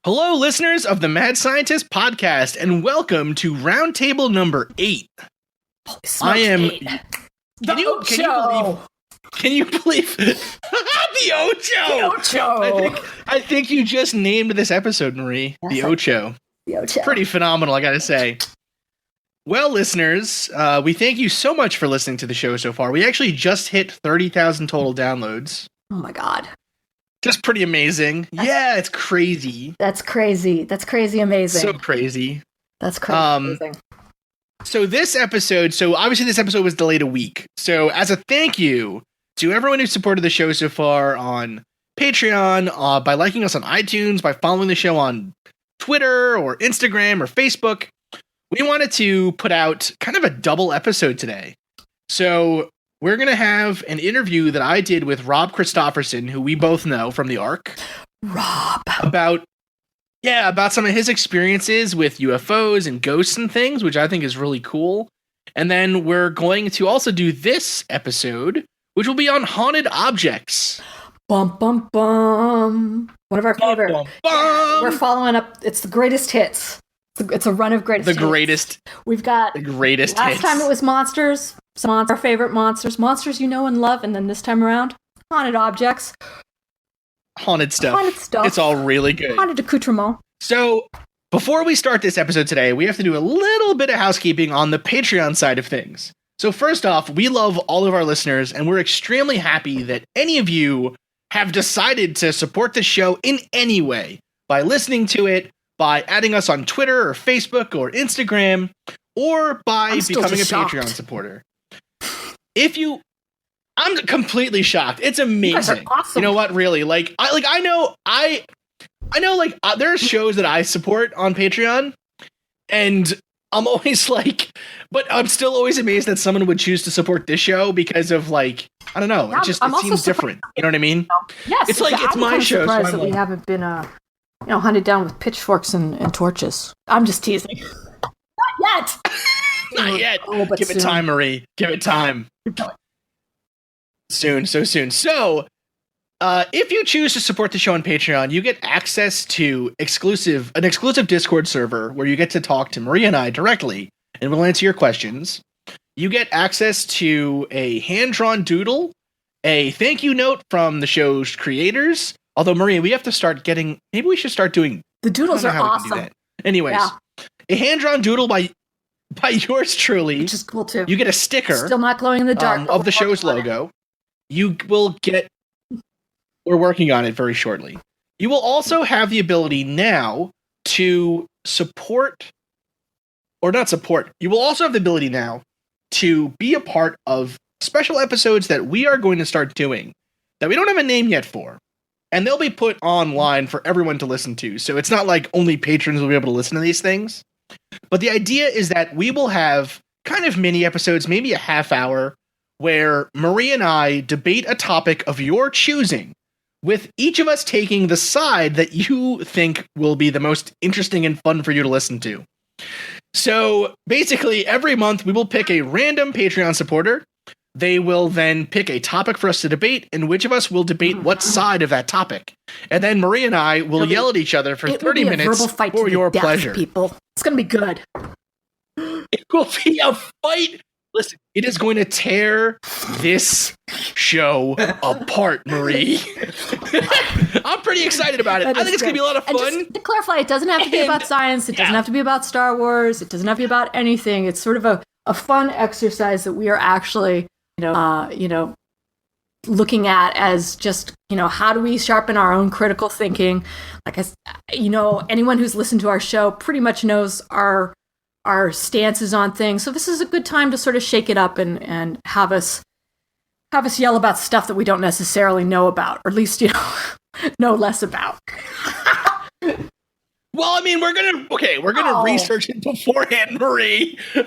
Hello, listeners of the Mad Scientist podcast, and welcome to Roundtable number 8. I am... Can you believe the OCHO? I think you just named this episode, Marie. Yes, the OCHO. The OCHO. Pretty phenomenal, I gotta say. Well, listeners, we thank you so much for listening to the show so far. We actually just hit 30,000 total downloads. Oh my god. Just pretty amazing. Yeah, it's crazy. That's crazy. That's crazy amazing. So crazy. That's crazy amazing. So obviously this episode was delayed a week. So as a thank you to everyone who supported the show so far on Patreon, by liking us on iTunes, by following the show on Twitter or Instagram or Facebook, we wanted to put out kind of a double episode today. So we're going to have an interview that I did with Rob Christofferson, who we both know from the Ark. Rob. About some of his experiences with UFOs and ghosts and things, which I think is really cool. And then we're going to also do this episode, which will be on haunted objects. Bum, bum, bum. One of our favorite. Bum, bum, bum. We're following up. It's the greatest hits. It's a run of greatest hits. We've got the greatest last hits. time it was monsters. Some of our favorite monsters. Monsters you know and love. And then this time around, haunted objects. Haunted stuff. It's all really good. Haunted accoutrement. So, before we start this episode today, we have to do a little bit of housekeeping on the Patreon side of things. So first off, we love all of our listeners, and we're extremely happy that any of you have decided to support the show in any way, by listening to it, by adding us on Twitter or Facebook or Instagram, or by becoming a Patreon supporter. I'm completely shocked. It's amazing. You guys are awesome. You know what? Really, I know, there are shows that I support on Patreon, and I'm always but I'm still always amazed that someone would choose to support this show because of I don't know, it seems different. You know what I mean? Yes, it's my show. I'm surprised that we haven't been, hunted down with pitchforks and torches. I'm just teasing. Not yet. Not yet. Give it time, Marie. Give it time. Soon, so soon. So, if you choose to support the show on Patreon, you get access to an exclusive Discord server where you get to talk to Maria and I directly, and we'll answer your questions. You get access to a hand-drawn doodle, a thank you note from the show's creators. Although, Maria, we have to start maybe we should start doing... The doodles are awesome. Anyways, yeah. A hand-drawn doodle by yours truly. Which is cool, too. You get a sticker. Still not glowing in the dark. Of the show's logo. You will get... We're working on it very shortly. You will also have the ability now to support... Or not support. You will also have the ability now to be a part of special episodes that we are going to start doing that we don't have a name yet for. And they'll be put online for everyone to listen to. So it's not like only patrons will be able to listen to these things. But the idea is that we will have kind of mini episodes, maybe a half hour, where Marie and I debate a topic of your choosing, with each of us taking the side that you think will be the most interesting and fun for you to listen to. So basically, every month we will pick a random Patreon supporter. They will then pick a topic for us to debate, and which of us will debate what side of that topic. And then Marie and I will yell at each other for 30 minutes for your pleasure. People. It's going to be good. It will be a fight. Listen, it is going to tear this show apart, Marie. I'm pretty excited about it. I think it's going to be a lot of fun. And just to clarify, it doesn't have to be about science. It doesn't have to be about Star Wars. It doesn't have to be about anything. It's sort of a fun exercise that we are actually... looking at as just, how do we sharpen our own critical thinking? Anyone who's listened to our show pretty much knows our stances on things. So this is a good time to sort of shake it up and have us yell about stuff that we don't necessarily know about, or at least, know less about. Well, I mean, we're gonna research it beforehand, Marie. We're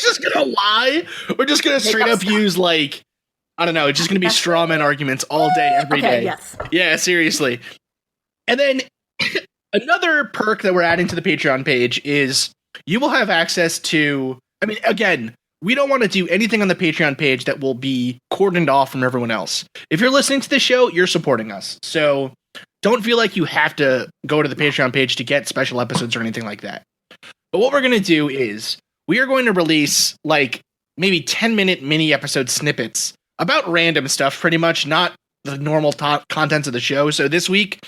just gonna lie. We're just gonna straight up use I don't know. It's just gonna be straw man arguments all day, every day. Yes. Yeah, seriously. And then another perk that we're adding to the Patreon page is you will have access to. I mean, again, we don't want to do anything on the Patreon page that will be cordoned off from everyone else. If you're listening to the show, you're supporting us. So don't feel like you have to go to the Patreon page to get special episodes or anything like that. But what we're going to do is we are going to release like maybe 10-minute mini episode snippets about random stuff, pretty much, not the normal contents of the show. So this week,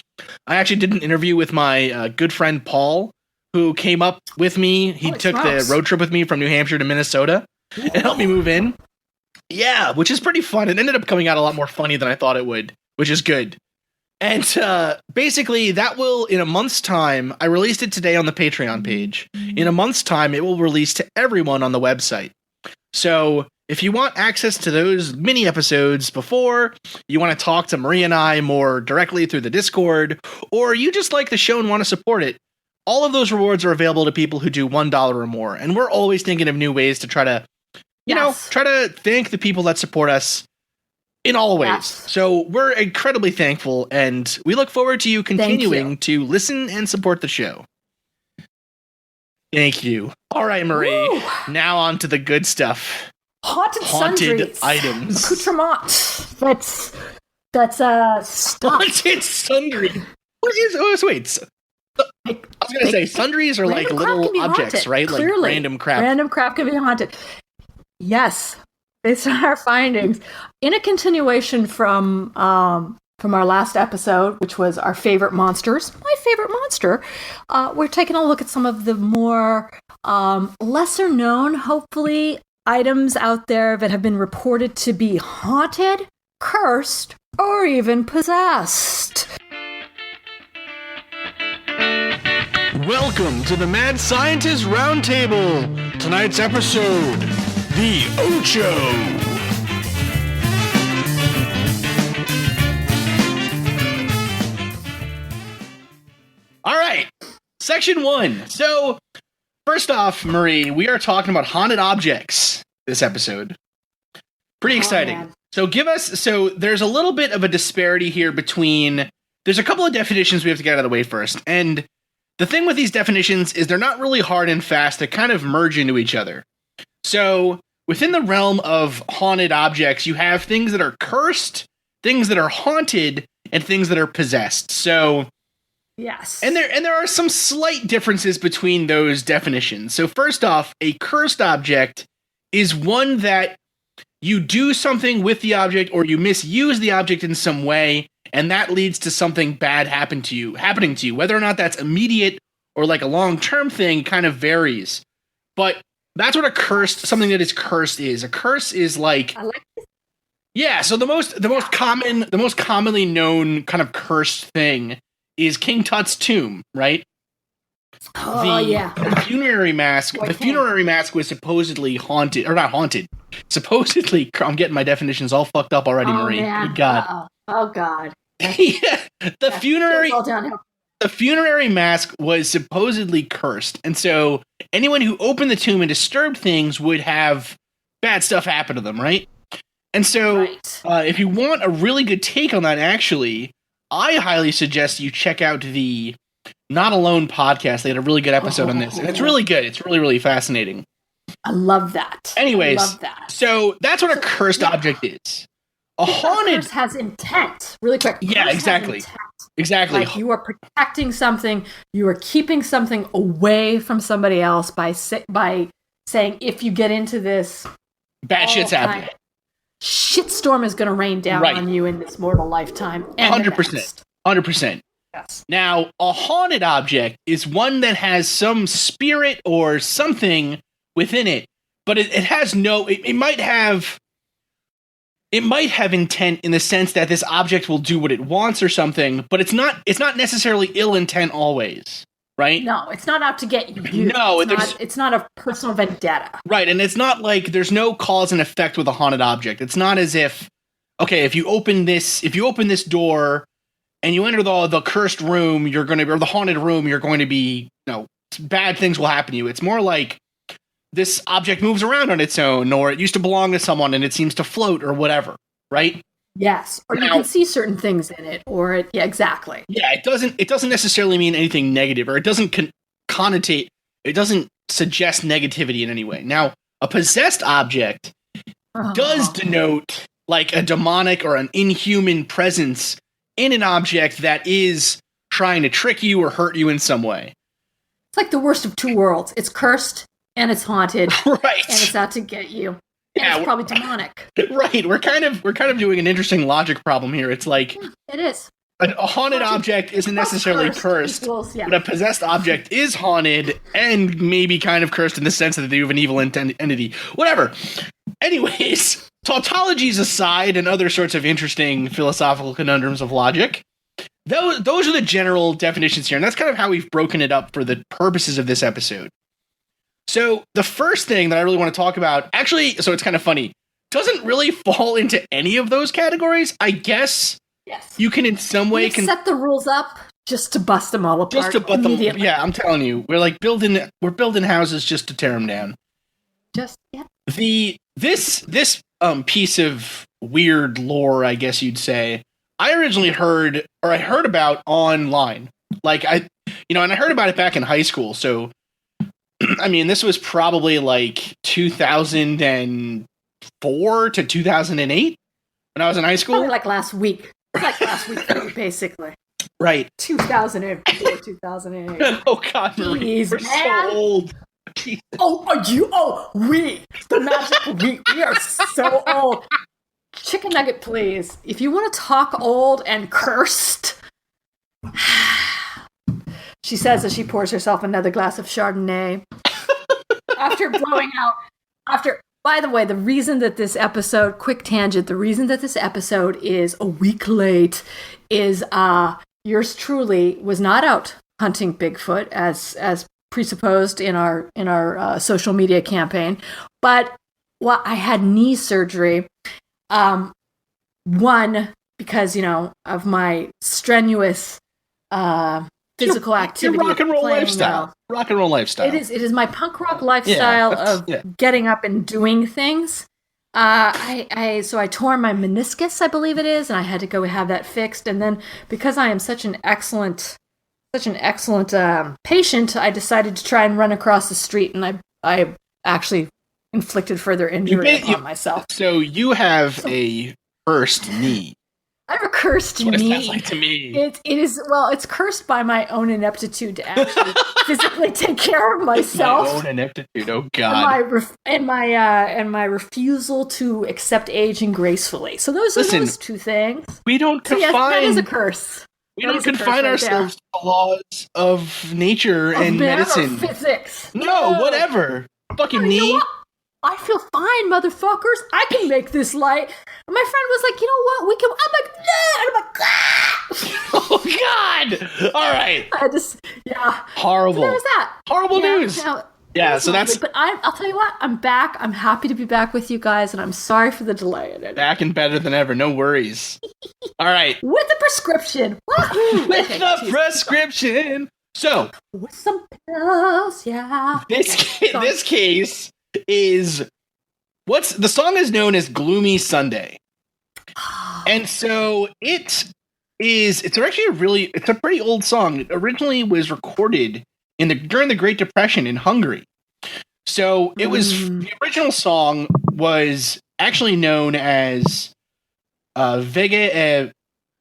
I actually did an interview with my good friend Paul, who came up with me. He took the road trip with me from New Hampshire to Minnesota and helped me move in. Yeah, which is pretty fun. It ended up coming out a lot more funny than I thought it would, which is good. And basically, that will, in a month's time, I released it today on the Patreon page. In a month's time, it will release to everyone on the website. So if you want access to those mini episodes before, you want to talk to Marie and I more directly through the Discord, or you just like the show and want to support it, all of those rewards are available to people who do $1 or more. And we're always thinking of new ways to try to, try to thank the people that support us in all ways. Yes. So we're incredibly thankful, and we look forward to you continuing to listen and support the show. Thank you. All right, Marie. Woo. Now on to the good stuff. Haunted items. Accoutrement. That's stuff. Haunted sundry. What is? Wait. I was going to say sundries are like little objects, haunted, right? Clearly. Like random crap. Random crap can be haunted. Yes, based on our findings, in a continuation from our last episode, which was our favorite monsters, my favorite monster, we're taking a look at some of the more lesser known, hopefully, items out there that have been reported to be haunted, cursed, or even possessed. Welcome to the Mad Scientist Roundtable. Tonight's episode, the OCHO. All right, section 1. So, first off, Marie, we are talking about haunted objects this episode. Pretty exciting. Man. So there's a little bit of a disparity here between, there's a couple of definitions we have to get out of the way first. And the thing with these definitions is they're not really hard and fast. They kind of merge into each other. So within the realm of haunted objects, you have things that are cursed, things that are haunted, and things that are possessed. So yes. And there are some slight differences between those definitions. So first off, a cursed object is one that you do something with the object or you misuse the object in some way, and that leads to something bad happening to you. Whether or not that's immediate or like a long-term thing kind of varies. But that's what something that is cursed is. A curse is like, I like this. Yeah, so the most commonly known kind of cursed thing is King Tut's tomb, right? Oh, yeah. The funerary mask. The funerary mask was supposedly haunted, or not haunted. Supposedly, I'm getting my definitions all fucked up already, Marie. Man. Good God. Uh-oh. Oh God. Yeah, the funerary mask was supposedly cursed, and so anyone who opened the tomb and disturbed things would have bad stuff happen to them, right? And so, if you want a really good take on that, actually, I highly suggest you check out the Not Alone podcast. They had a really good episode on this, and it's really good. It's really, really fascinating. I love that. Anyways, so that's what a cursed object is. A haunted has intent. Really quick. Yeah, exactly. Exactly. Like you are protecting something. You are keeping something away from somebody else by saying, if you get into this, bad shit's happening. Shitstorm is going to rain down on you in this mortal lifetime. 100%. 100%. Yes. Now, a haunted object is one that has some spirit or something within it, but it has no. It might have intent in the sense that this object will do what it wants or something, but it's not necessarily ill intent always, right? No, it's not out to get you. No, it's not a personal vendetta. Right, and it's not like there's no cause and effect with a haunted object. It's not as if, okay, if you open this door and you enter the cursed room, or the haunted room, you're going to be, bad things will happen to you. It's more like this object moves around on its own, or it used to belong to someone and it seems to float or whatever, right? Yes, or you can see certain things in it, or yeah, exactly. Yeah, it doesn't necessarily mean anything negative, or it doesn't connotate, it doesn't suggest negativity in any way. Now, a possessed object does denote like a demonic or an inhuman presence in an object that is trying to trick you or hurt you in some way. It's like the worst of two worlds. It's cursed and it's haunted. Right. And it's out to get you. And Yeah, it's probably demonic. Right. We're kind of doing an interesting logic problem here. It's like it is. A haunted object isn't necessarily cursed, but a possessed object is haunted and maybe kind of cursed in the sense that they have an evil entity. Whatever. Anyways, tautologies aside and other sorts of interesting philosophical conundrums of logic, those are the general definitions here, and that's kind of how we've broken it up for the purposes of this episode. So the first thing that I really want to talk about, actually, so it's kind of funny, doesn't really fall into any of those categories. I guess you can in some way set the rules up just to bust them all apart. Just to bust them. Yeah, I'm telling you, we're building houses just to tear them down. This piece of weird lore, I guess you'd say, I originally heard about online. Like and I heard about it back in high school. So I mean, this was probably like 2004 to 2008 when I was in high school. Probably like last week. Like last week, basically. Right. 2004, 2008. Oh, God, Marie. We're so old. Jesus. We are so old. Chicken nugget, please. If you want to talk old and cursed, she says as she pours herself another glass of Chardonnay. After blowing out, by the way, the reason that this episode, quick tangent, the reason that this episode is a week late is yours truly was not out hunting Bigfoot as presupposed in our social media campaign, but I had knee surgery. One, because of my strenuous physical activity, your rock and roll lifestyle. Rock and roll lifestyle. It is my punk rock lifestyle of getting up and doing things. So I tore my meniscus, I believe it is, and I had to go have that fixed. And then because I am such an excellent patient, I decided to try and run across the street, and I actually inflicted further injury upon myself. So you have a cursed knee. I have a cursed knee. What sounds like to me. It is, well, it's cursed by my own ineptitude to actually physically take care of myself. My own ineptitude, oh God. And my refusal to accept aging gracefully. So those are those two things. We don't confine. Yes, that is a curse. We don't confine ourselves to the laws of nature and medicine. Or physics. No, whatever. Fucking knee. I feel fine, motherfuckers. I can make this light. And my friend was like, you know what? We can. I'm like, no. And I'm like, oh God. All right. Horrible. So there was that. Horrible news. Yeah, so that's. But I'll tell you what. I'm back. I'm happy to be back with you guys, and I'm sorry for the delay in it. Back and better than ever. No worries. All right. With the prescription. With the prescription. So. With some pills, yeah. This case is the song is known as Gloomy Sunday. And so it's actually it's a pretty old song. It originally was recorded during the Great Depression in Hungary. So it was the original song was actually known as Vége a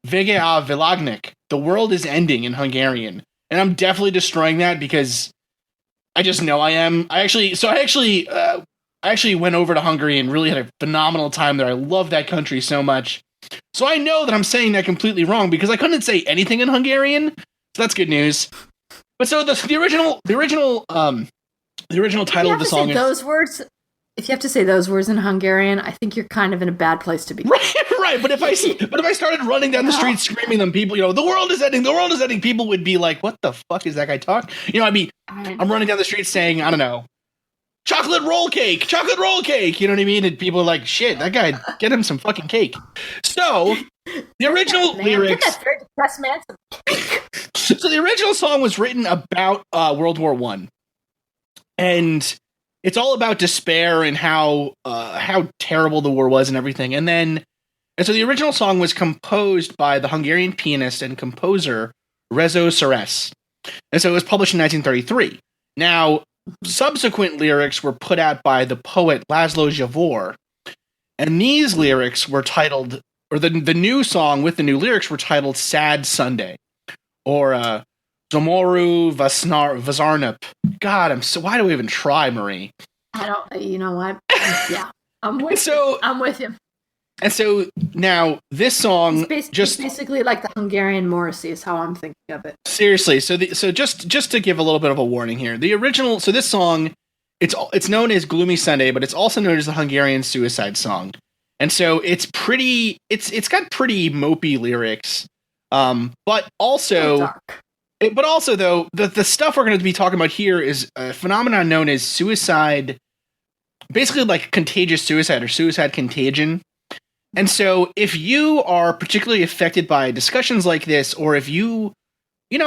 Világnak. The world is ending in Hungarian. And I'm definitely destroying that because I just know I am. I actually went over to Hungary and really had a phenomenal time there. I love that country so much. So I know that I'm saying that completely wrong because I couldn't say anything in Hungarian. So that's good news. But so the original title of the song is those words. If you have to say those words in Hungarian, I think you're kind of in a bad place to be. Right. But if I started running down the street screaming them, people, the world is ending, people would be like, what the fuck is that guy talking? I'm running down the street saying, I don't know, chocolate roll cake. You know what I mean? And people are like, shit, that guy, get him some fucking cake. So the original lyrics. That's very depressed, man. So the original song was written about World War I. And it's all about despair and how terrible the war was and everything. And so the original song was composed by the Hungarian pianist and composer Rezo Seres. And so it was published in 1933. Now, subsequent lyrics were put out by the poet Laszlo Javor. And these lyrics were titled or the new song with the new lyrics were titled "Sad Sunday," or "Zomoru Vazarnup." God, why do we even try, Marie? I don't. You know what? Yeah, I'm with So you. I'm with him. And so now this song it's basically like the Hungarian Morrissey is how I'm thinking of it. Seriously, so just to give a little bit of a warning here, the original. So this song, it's known as "Gloomy Sunday," but it's also known as the Hungarian Suicide Song, and so it's got pretty mopey lyrics, but also. But also, though, the stuff we're going to be talking about here is a phenomenon known as suicide, basically like contagious suicide or suicide contagion. And so if you are particularly affected by discussions like this, or if you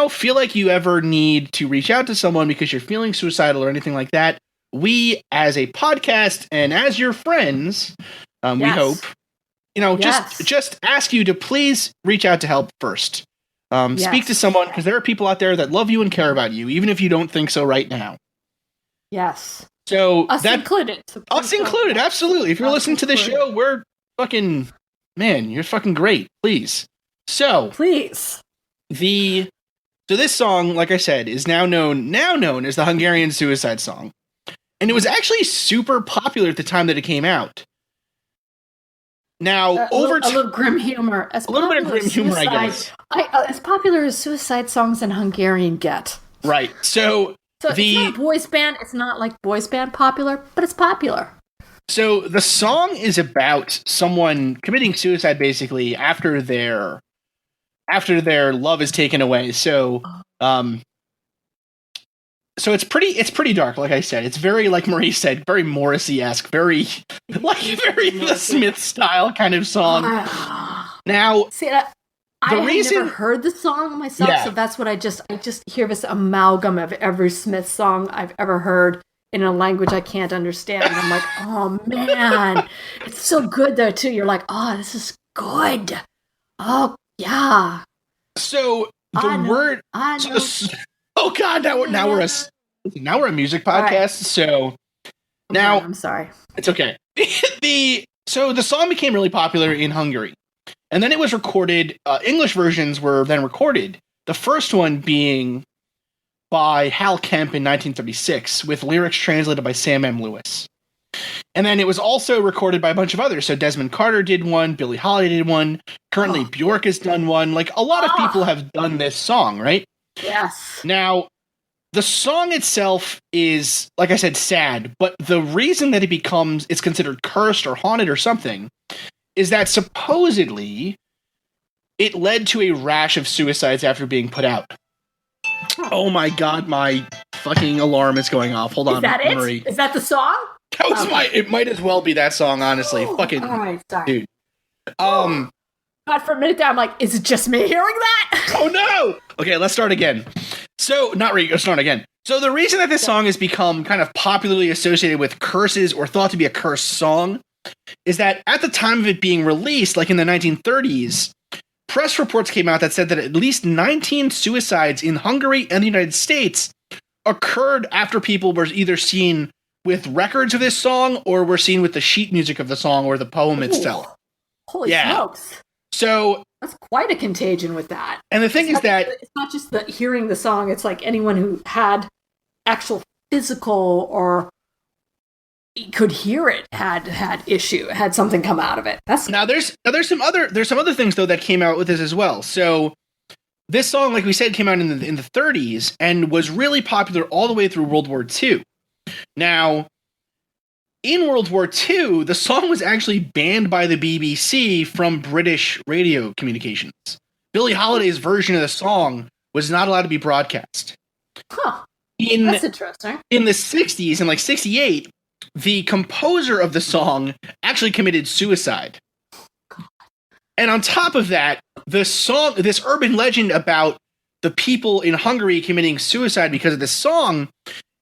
feel like you ever need to reach out to someone because you're feeling suicidal or anything like that, we as a podcast and as your friends, we hope, just ask you to please reach out to help first. Speak to someone, because there are people out there that love you and care about you, even if you don't think so right now. Yes. So us included. Us included, absolutely. If you're listening to this show, we're fucking, man, you're fucking great. Please. So this song, like I said, is now known as the Hungarian Suicide Song, and it was actually super popular at the time that it came out. Now, a little grim humor. A little bit of grim humor, I guess. As popular as suicide songs in Hungarian get. Right. So it's not boys band. It's not like boys band popular, but it's popular. So the song is about someone committing suicide, basically after their love is taken away. So, so it's pretty dark. Like I said, it's very, like Marie said, very Morrissey-esque, very the Smith style kind of song. Now, see, I never heard the song myself, so that's what I just hear this amalgam of every Smith song I've ever heard in a language I can't understand. And I'm like, oh man, it's so good though too. You're like, oh, this is good. Oh yeah. So the word. Oh God! Now we're a music podcast. Right. So now I'm sorry. It's okay. So the song became really popular in Hungary, and then it was recorded. English versions were then recorded. The first one being by Hal Kemp in 1936, with lyrics translated by Sam M. Lewis. And then it was also recorded by a bunch of others. So Desmond Carter did one, Billie Holiday did one, currently Bjork has done one. Like, a lot of people have done this song, right? Yes. Now, the song itself is, like I said, sad, but the reason that it's considered cursed or haunted or something is that supposedly it led to a rash of suicides after being put out. Oh my God, my fucking alarm is going off. Hold on, Marie. Is that the song? That was it might as well be that song, honestly. Fucking, all right, sorry. Dude. God, for a minute there, I'm like, is it just me hearing that? Oh no! Okay, let's start again. So, let's start again. So the reason that this song has become kind of popularly associated with curses or thought to be a cursed song is that at the time of it being released, like in the 1930s, press reports came out that said that at least 19 suicides in Hungary and the United States occurred after people were either seen with records of this song or were seen with the sheet music of the song or the poem itself. Holy smokes. So that's quite a contagion with that. And the thing is that it's not just the hearing the song, it's like anyone who had actual physical or could hear it had something come out of it. There's some other things though that came out with this as well. So this song, like we said, came out in the 30s and was really popular all the way through World War II. Now, in World War II, the song was actually banned by the BBC from British radio communications. Billie Holiday's version of the song was not allowed to be broadcast. Huh. That's interesting. In the 60s, in like 68, the composer of the song actually committed suicide. God. And on top of that, this urban legend about the people in Hungary committing suicide because of this song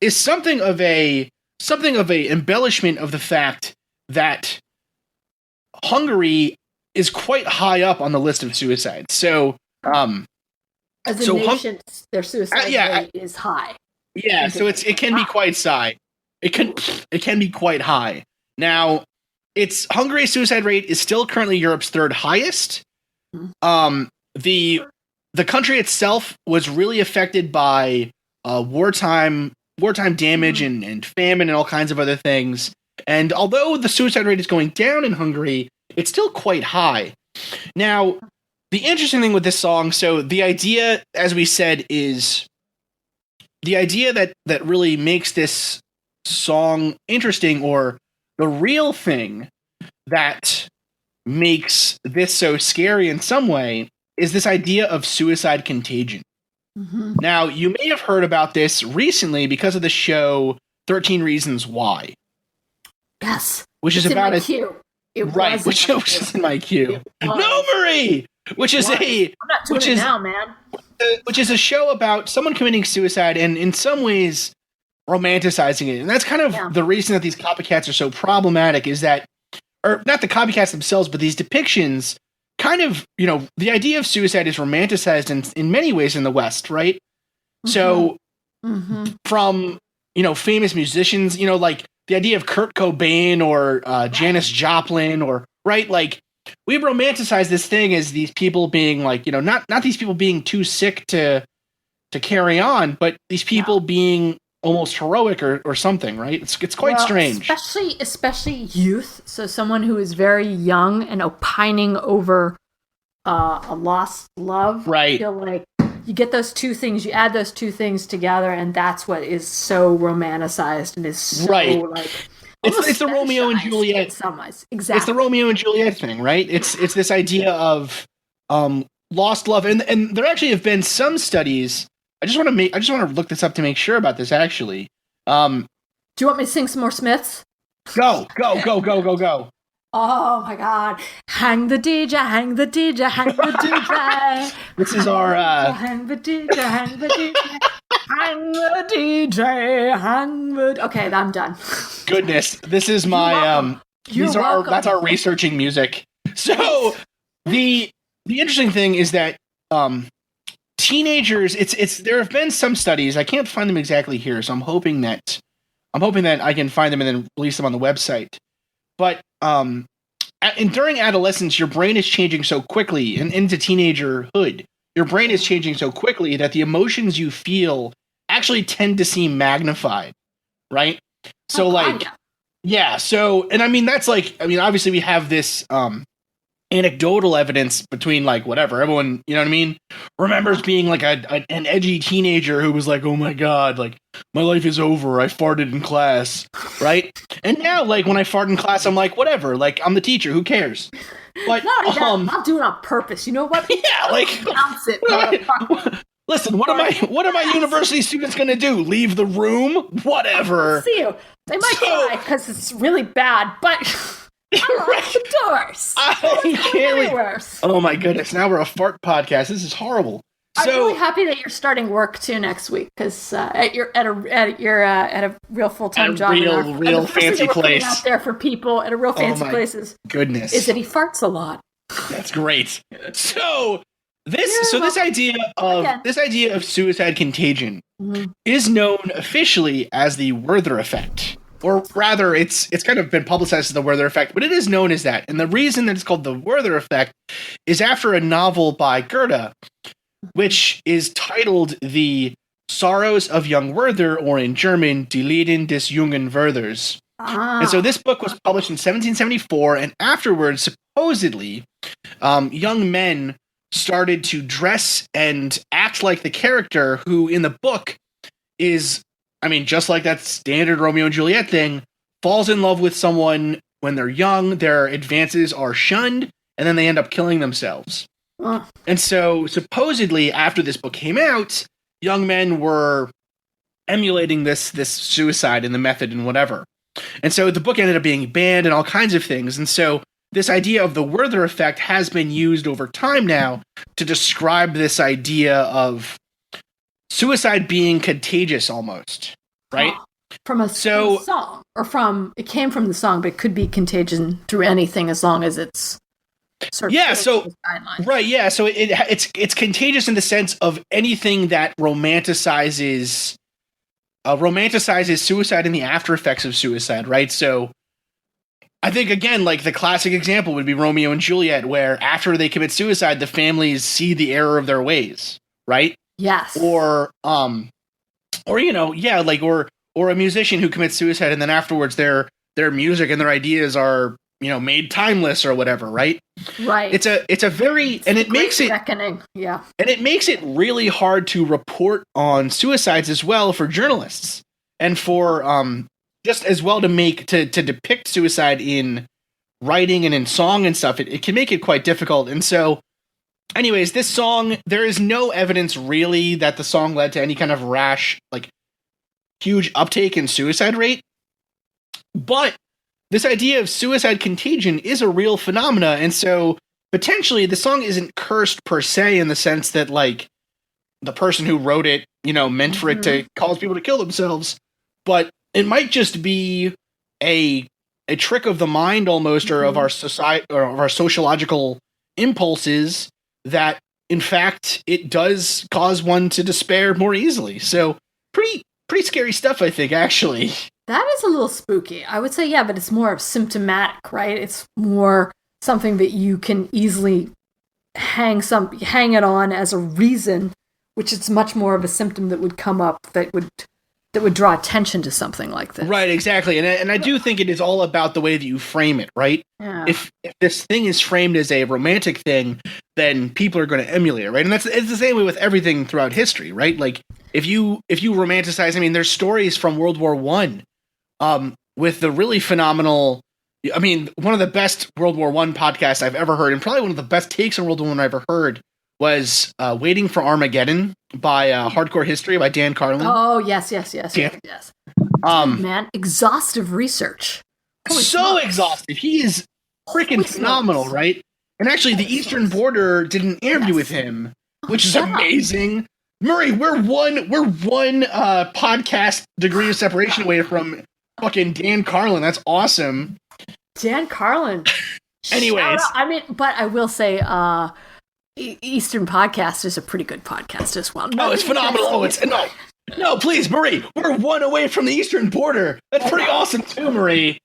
is something of a embellishment of the fact that Hungary is quite high up on the list of suicides. So, as a nation, their suicide rate is high. Yeah, so it can be quite high. It can be quite high. Now, Hungary's suicide rate is still currently Europe's third highest. The country itself was really affected by wartime damage and famine and all kinds of other things. And although the suicide rate is going down in Hungary, it's still quite high. Now, the interesting thing with this song, so the idea, as we said, is the idea that really makes this song interesting, or the real thing that makes this so scary in some way, is this idea of suicide contagion. Mm-hmm. Now, you may have heard about this recently because of the show 13 Reasons Why. Yes. Which is about it. Right, which is in my queue. No, Marie! Which is I'm not doing it now, man. Which is a show about someone committing suicide and in some ways romanticizing it. And that's kind of the reason that these copycats are so problematic, is that, or not the copycats themselves, but these depictions kind of, the idea of suicide is romanticized in many ways in the West, right? Mm-hmm. So from, famous musicians, like the idea of Kurt Cobain or Janis Joplin, or, right? Like, we romanticize this thing as these people being like, not these people being too sick to carry on, but these people being almost heroic or something, right? It's quite strange. Especially youth. So someone who is very young and opining over a lost love. Right. I feel like you get those two things, you add those two things together, and that's what is so romanticized and is so like. It's the Romeo and Juliet. In some ways. Exactly. It's the Romeo and Juliet thing, right? It's this idea of lost love, and there actually have been some studies. I just want to look this up to make sure about this. Actually, do you want me to sing some more Smiths? Go! Oh my God! Hang the DJ, hang the DJ, hang the DJ. This is our hang the DJ, hang the DJ. Hang the DJ, hang the. Okay, I'm done. Goodness, this is my that's our researching music. So the interesting thing is that teenagers, there have been some studies. I can't find them exactly here, so I'm hoping that I can find them and then release them on the website. But during adolescence, your brain is changing so quickly, and into teenagerhood, your brain is changing so quickly that the emotions you feel actually tend to seem magnified, right? So so, and I mean, that's obviously we have this anecdotal evidence between everyone, you know what I mean, remembers being like an edgy teenager who was like, oh my God, like my life is over, I farted in class, right? And now when I fart in class, I'm like, whatever, I'm the teacher, who cares? But I'll do it on purpose. You know what? Bounce it. Listen, what are my university students gonna do? Leave the room? Whatever. See you. They might cry because it's really bad, but right. The doors. I can't. Worse. Oh my goodness! Now we're a fart podcast. This is horrible. I'm really happy that you're starting work too next week, because at a real full-time job, real fancy place out there for people at a real fancy places. Goodness, is that he farts a lot. That's great. So this idea of suicide contagion is known officially as the Werther effect. Or rather, it's kind of been publicized as the Werther effect, but it is known as that. And the reason that it's called the Werther effect is after a novel by Goethe, which is titled The Sorrows of Young Werther, or in German, Die Leiden des jungen Werthers. And so this book was published in 1774, and afterwards, supposedly, young men started to dress and act like the character who, in the book, is, just like that standard Romeo and Juliet thing, falls in love with someone when they're young, their advances are shunned, and then they end up killing themselves. And so, supposedly, after this book came out, young men were emulating this suicide and the method and whatever. And so the book ended up being banned and all kinds of things. And so this idea of the Werther effect has been used over time now to describe this idea of suicide being contagious almost, right? From a song, or it came from the song, but it could be contagion through anything as long as it's sort of so it's contagious in the sense of anything that romanticizes suicide and the after effects of suicide, right? So I think, again, like the classic example would be Romeo and Juliet, where after they commit suicide, the families see the error of their ways, right? Yes. Or you know, yeah, like, or a musician who commits suicide and then afterwards their music and their ideas are, you know, made timeless or whatever, right? Right. It's a very, and it makes it reckoning. Yeah. And it makes it really hard to report on suicides as well for journalists and for just as well to depict suicide in writing and in song and stuff. It can make it quite difficult. And so, anyways, this song, there is no evidence really that the song led to any kind of rash, like huge uptake in suicide rate. But this idea of suicide contagion is a real phenomena. And so potentially the song isn't cursed per se in the sense that, like, the person who wrote it, you know, meant for it to cause people to kill themselves. But it might just be a trick of the mind almost, or of our society, or of our sociological impulses, that in fact it does cause one to despair more easily. So pretty scary stuff, I think, actually. That is a little spooky. I would say, yeah, but it's more symptomatic, right? It's more something that you can easily hang it on as a reason, which is much more of a symptom that would come up that would draw attention to something like this. Right, exactly. And I do think it is all about the way that you frame it, right? Yeah. If this thing is framed as a romantic thing, then people are going to emulate it, right? And it's the same way with everything throughout history, right? Like if you romanticize, I mean, there's stories from World War I, with the really phenomenal, I mean, one of the best World War I podcasts I've ever heard, and probably one of the best takes on World War I I've ever heard, was Waiting for Armageddon by Hardcore History by Dan Carlin. Oh, yes. Man, exhaustive research. Exhaustive. He is freaking phenomenal, right? And actually, the Eastern Border did an interview with him, which is amazing. Murray, we're one podcast degree of separation away from fucking Dan Carlin. That's awesome. Dan Carlin. Anyways, I mean, but I will say, Eastern Podcast is a pretty good podcast as well. No, it's phenomenal. Oh, it's no, please, Marie. We're one away from the Eastern Border. That's pretty awesome too, Marie.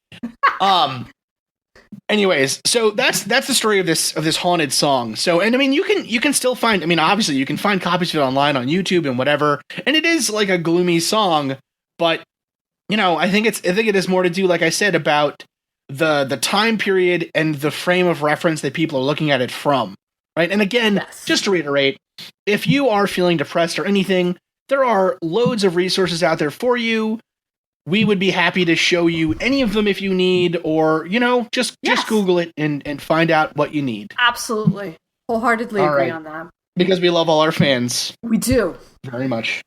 Anyways, so that's the story of this haunted song. So, and I mean, you can still find. I mean, obviously, you can find copies of it online on YouTube and whatever. And it is like a gloomy song, but you know, I think it is more to do, like I said, about the time period and the frame of reference that people are looking at it from. Right. And again, just to reiterate, if you are feeling depressed or anything, there are loads of resources out there for you. We would be happy to show you any of them if you need, or, you know, just Google it and find out what you need. Absolutely. Wholeheartedly agree on that. Because we love all our fans. We do. Very much.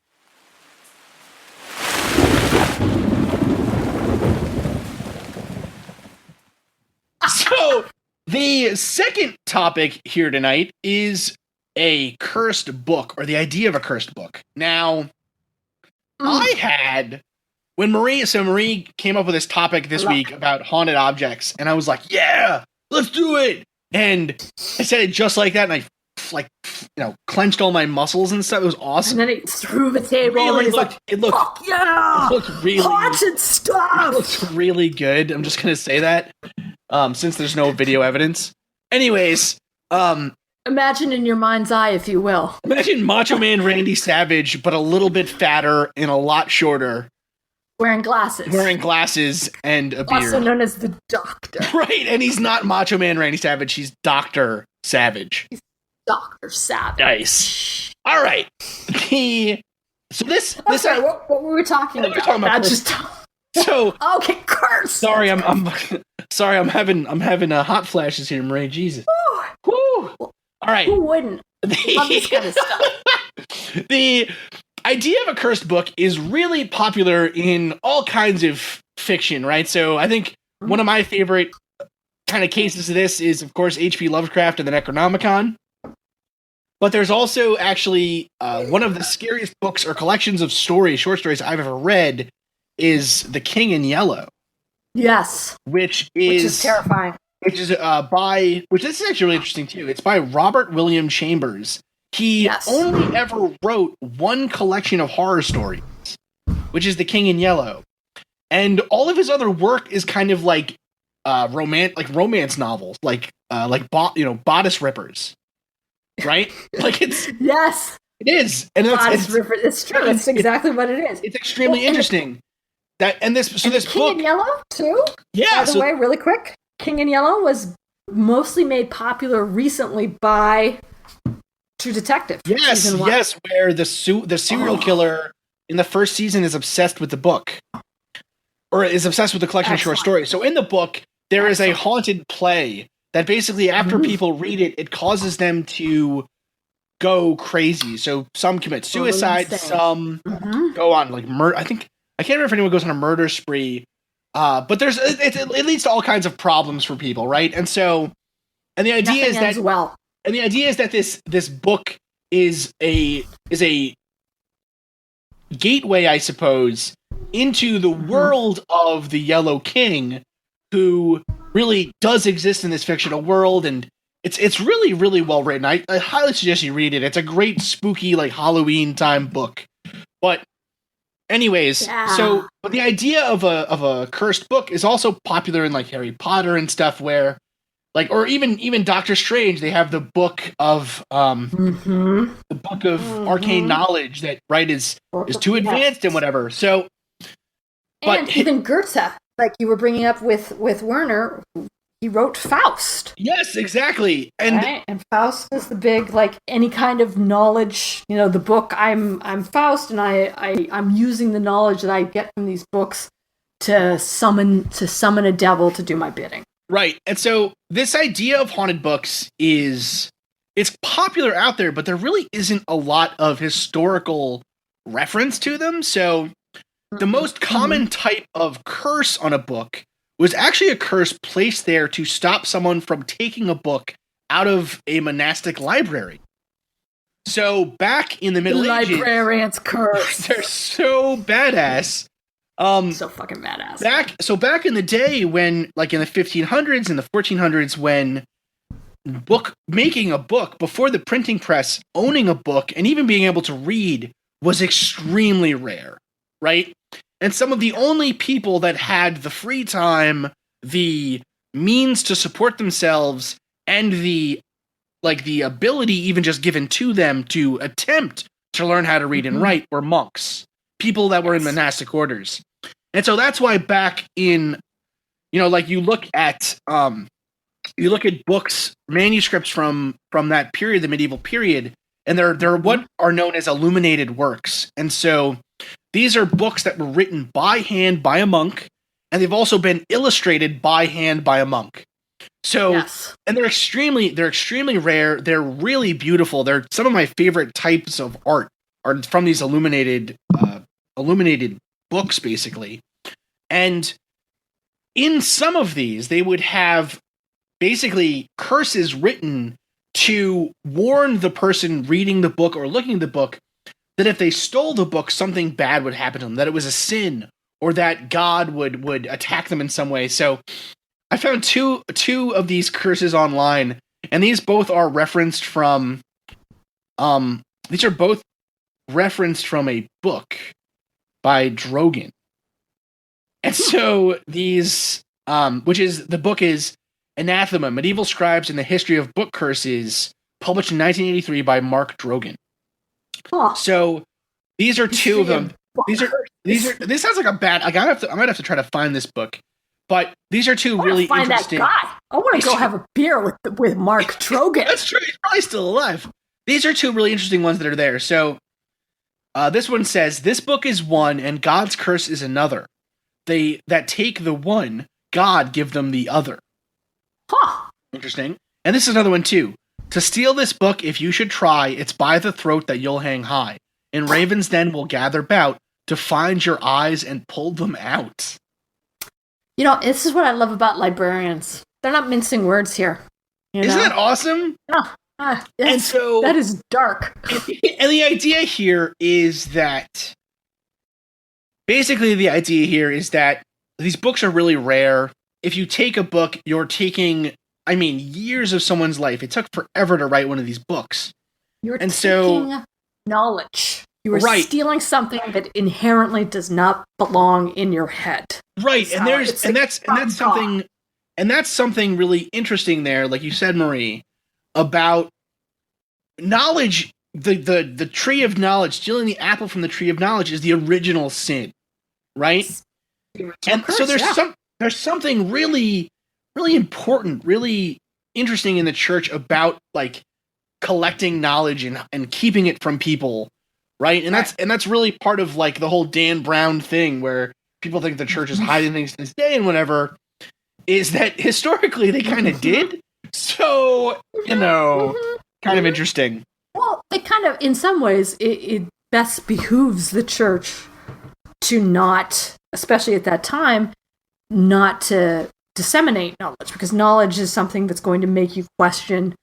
So, the second topic here tonight is a cursed book, or the idea of a cursed book. Now, I had, when Marie came up with this topic this week about haunted objects, and I was like, yeah, let's do it. And I said it just like that, and I clenched all my muscles and stuff. It was awesome. And then he threw the table. Really and it looked really haunted stuff. It looked really good. I'm just gonna say that, since there's no video evidence. Anyways, imagine in your mind's eye, if you will. Imagine Macho Man Randy Savage, but a little bit fatter and a lot shorter. Wearing glasses and a beard. Also known as the Doctor. Right, and he's not Macho Man Randy Savage, he's Dr. Savage. He's Dr. Savage. Nice. All right. What were we talking about? So okay, curse. Sorry, I'm having hot flashes here, Marie. Jesus. Woo. All right. Who wouldn't love this kind of stuff? The idea of a cursed book is really popular in all kinds of fiction, right? So I think one of my favorite kind of cases of this is, of course, H.P. Lovecraft and the Necronomicon. But there's also actually one of the scariest books or collections of short stories I've ever read is The King in Yellow. Yes. Which is terrifying. Which is this is actually really interesting too. It's by Robert William Chambers. He only ever wrote one collection of horror stories, which is The King in Yellow. And all of his other work is kind of like romance novels, bodice rippers, right? Like Yes, it is, and it's true. It's exactly what it is. It's extremely interesting. This King book in Yellow too. Yeah. By the way, really quick, King in Yellow was mostly made popular recently by True Detective. Yes, where the serial killer in the first season is obsessed with the book, or is obsessed with the collection of short stories. So in the book, there is a haunted play that basically, after people read it, it causes them to go crazy. So some commit suicide, some go on like murder. I can't remember if anyone goes on a murder spree. But it leads to all kinds of problems for people, right? And the idea is that this book is a gateway, I suppose, into the world of the Yellow King, who really does exist in this fictional world, and it's really, really well written. I highly suggest you read it. It's a great spooky, like, Halloween time book. But anyways, but the idea of a cursed book is also popular in like Harry Potter and stuff, where or even Doctor Strange, they have the book of arcane knowledge that is too advanced and whatever. So, and even Goethe, like you were bringing up with Werner, he wrote Faust. Yes, exactly. And Faust is the big, like, any kind of knowledge, the book, I'm Faust, and I'm using the knowledge that I get from these books to summon a devil to do my bidding. Right. And so this idea of haunted books it's popular out there, but there really isn't a lot of historical reference to them. So the most common type of curse on a book was actually a curse placed there to stop someone from taking a book out of a monastic library. So back in the Middle Ages, librarian's curse. They're so badass. So fucking badass. Back in the day, when, like, in the 1500s and the 1400s, when making a book, before the printing press, owning a book and even being able to read was extremely rare, right? And some of the only people that had the free time, the means to support themselves, and the ability even just given to them to attempt to learn how to read and write were monks, people that were in monastic orders. And so that's why back in, you look at books, manuscripts from that period, the medieval period, and they're what are known as illuminated works. And so these are books that were written by hand by a monk, and they've also been illustrated by hand by a monk. So, and they're extremely rare. They're really beautiful. They're some of my favorite types of art are from these illuminated books, basically. And in some of these, they would have basically curses written to warn the person reading the book or looking at the book that if they stole the book, something bad would happen to them, that it was a sin, or that God would attack them in some way. So I found two of these curses online, and these both are referenced from a book by Drogan. And so these the book is Anathema, Medieval Scribes and the History of Book Curses, published in 1983 by Mark Drogan. Huh. So these are two of them. This sounds like a bad. I might have to try to find this book, but these are two really interesting. That guy. I want to go have a beer with Mark Drogan. That's true. He's probably still alive. These are two really interesting ones that are there. So this one says, "This book is one, and God's curse is another. They that take the one, God give them the other." Huh. Interesting. And this is another one too. "To steal this book, if you should try, it's by the throat that you'll hang high. And ravens then will gather bout to find your eyes and pull them out." This is what I love about librarians. They're not mincing words here. Isn't that awesome? And so that is dark. And the idea here is that basically these books are really rare. If you take a book, you're taking, years of someone's life. It took forever to write one of these books. You're taking knowledge. You are stealing something that inherently does not belong in your head. Right, and that's something And that's something really interesting there, like you said, Marie, about knowledge. The tree of knowledge, stealing the apple from the tree of knowledge, is the original sin, right? And so there's something really, really important, really interesting in the church about like collecting knowledge and keeping it from people, right? And that's really part of like the whole Dan Brown thing, where people think the church is hiding things to this day and whatever. Is that historically they kind of did? So kind of interesting. Well, it kind of, in some ways, it best behooves the church to not, especially at that time, not to disseminate knowledge, because knowledge is something that's going to make you question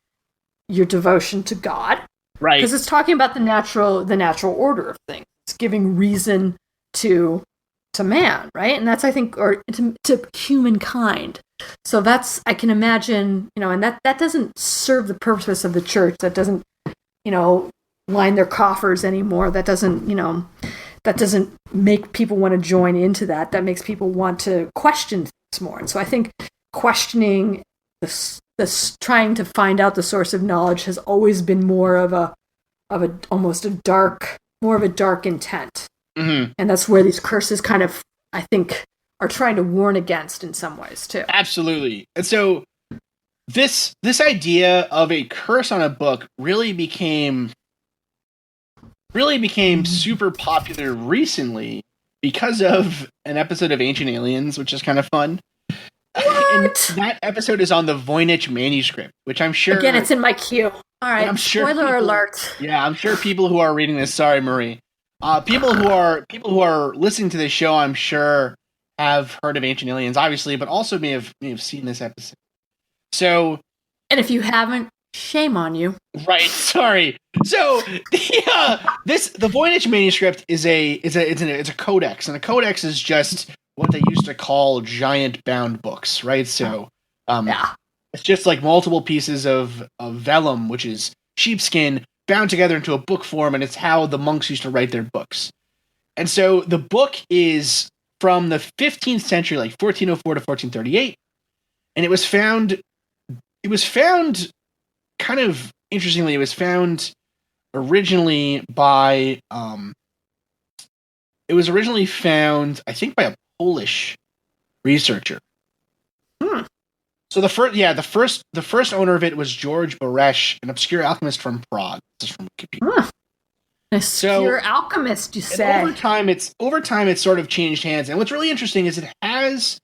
your devotion to God. Right. Because it's talking about the natural order of things. It's giving reason to man, right? And that's, I think, or to humankind. So that's, I can imagine, and that doesn't serve the purpose of the church. That doesn't, line their coffers anymore. That doesn't make people want to join into that. That makes people want to question things more. And so I think questioning this trying to find out the source of knowledge has always been more of a dark intent. Mm-hmm. And that's where these curses kind of, I think, are trying to warn against in some ways too. Absolutely. And so this idea of a curse on a book really became super popular recently because of an episode of Ancient Aliens, which is kind of fun. And that episode is on the Voynich manuscript, which I'm sure... Again, it's in my queue. All right, spoiler alert. Yeah, I'm sure people who are reading this... Sorry, Marie. People who are listening to this show, I'm sure, have heard of Ancient Aliens, obviously, but also may have seen this episode. So... And if you haven't, shame on you. Right, sorry. So, the Voynich manuscript is a codex, and a codex is just what they used to call giant bound books, right? So, it's just like multiple pieces of vellum, which is sheepskin, bound together into a book form, and it's how the monks used to write their books. And so the book is from the 15th century, like 1404 to 1438, and it was found kind of interestingly, it was found originally by I think by a Polish researcher. So the first owner of it was George Baresh, an obscure alchemist from Prague. This is from Wikipedia. Obscure alchemist, you say? Over time, it's sort of changed hands. And what's really interesting is it has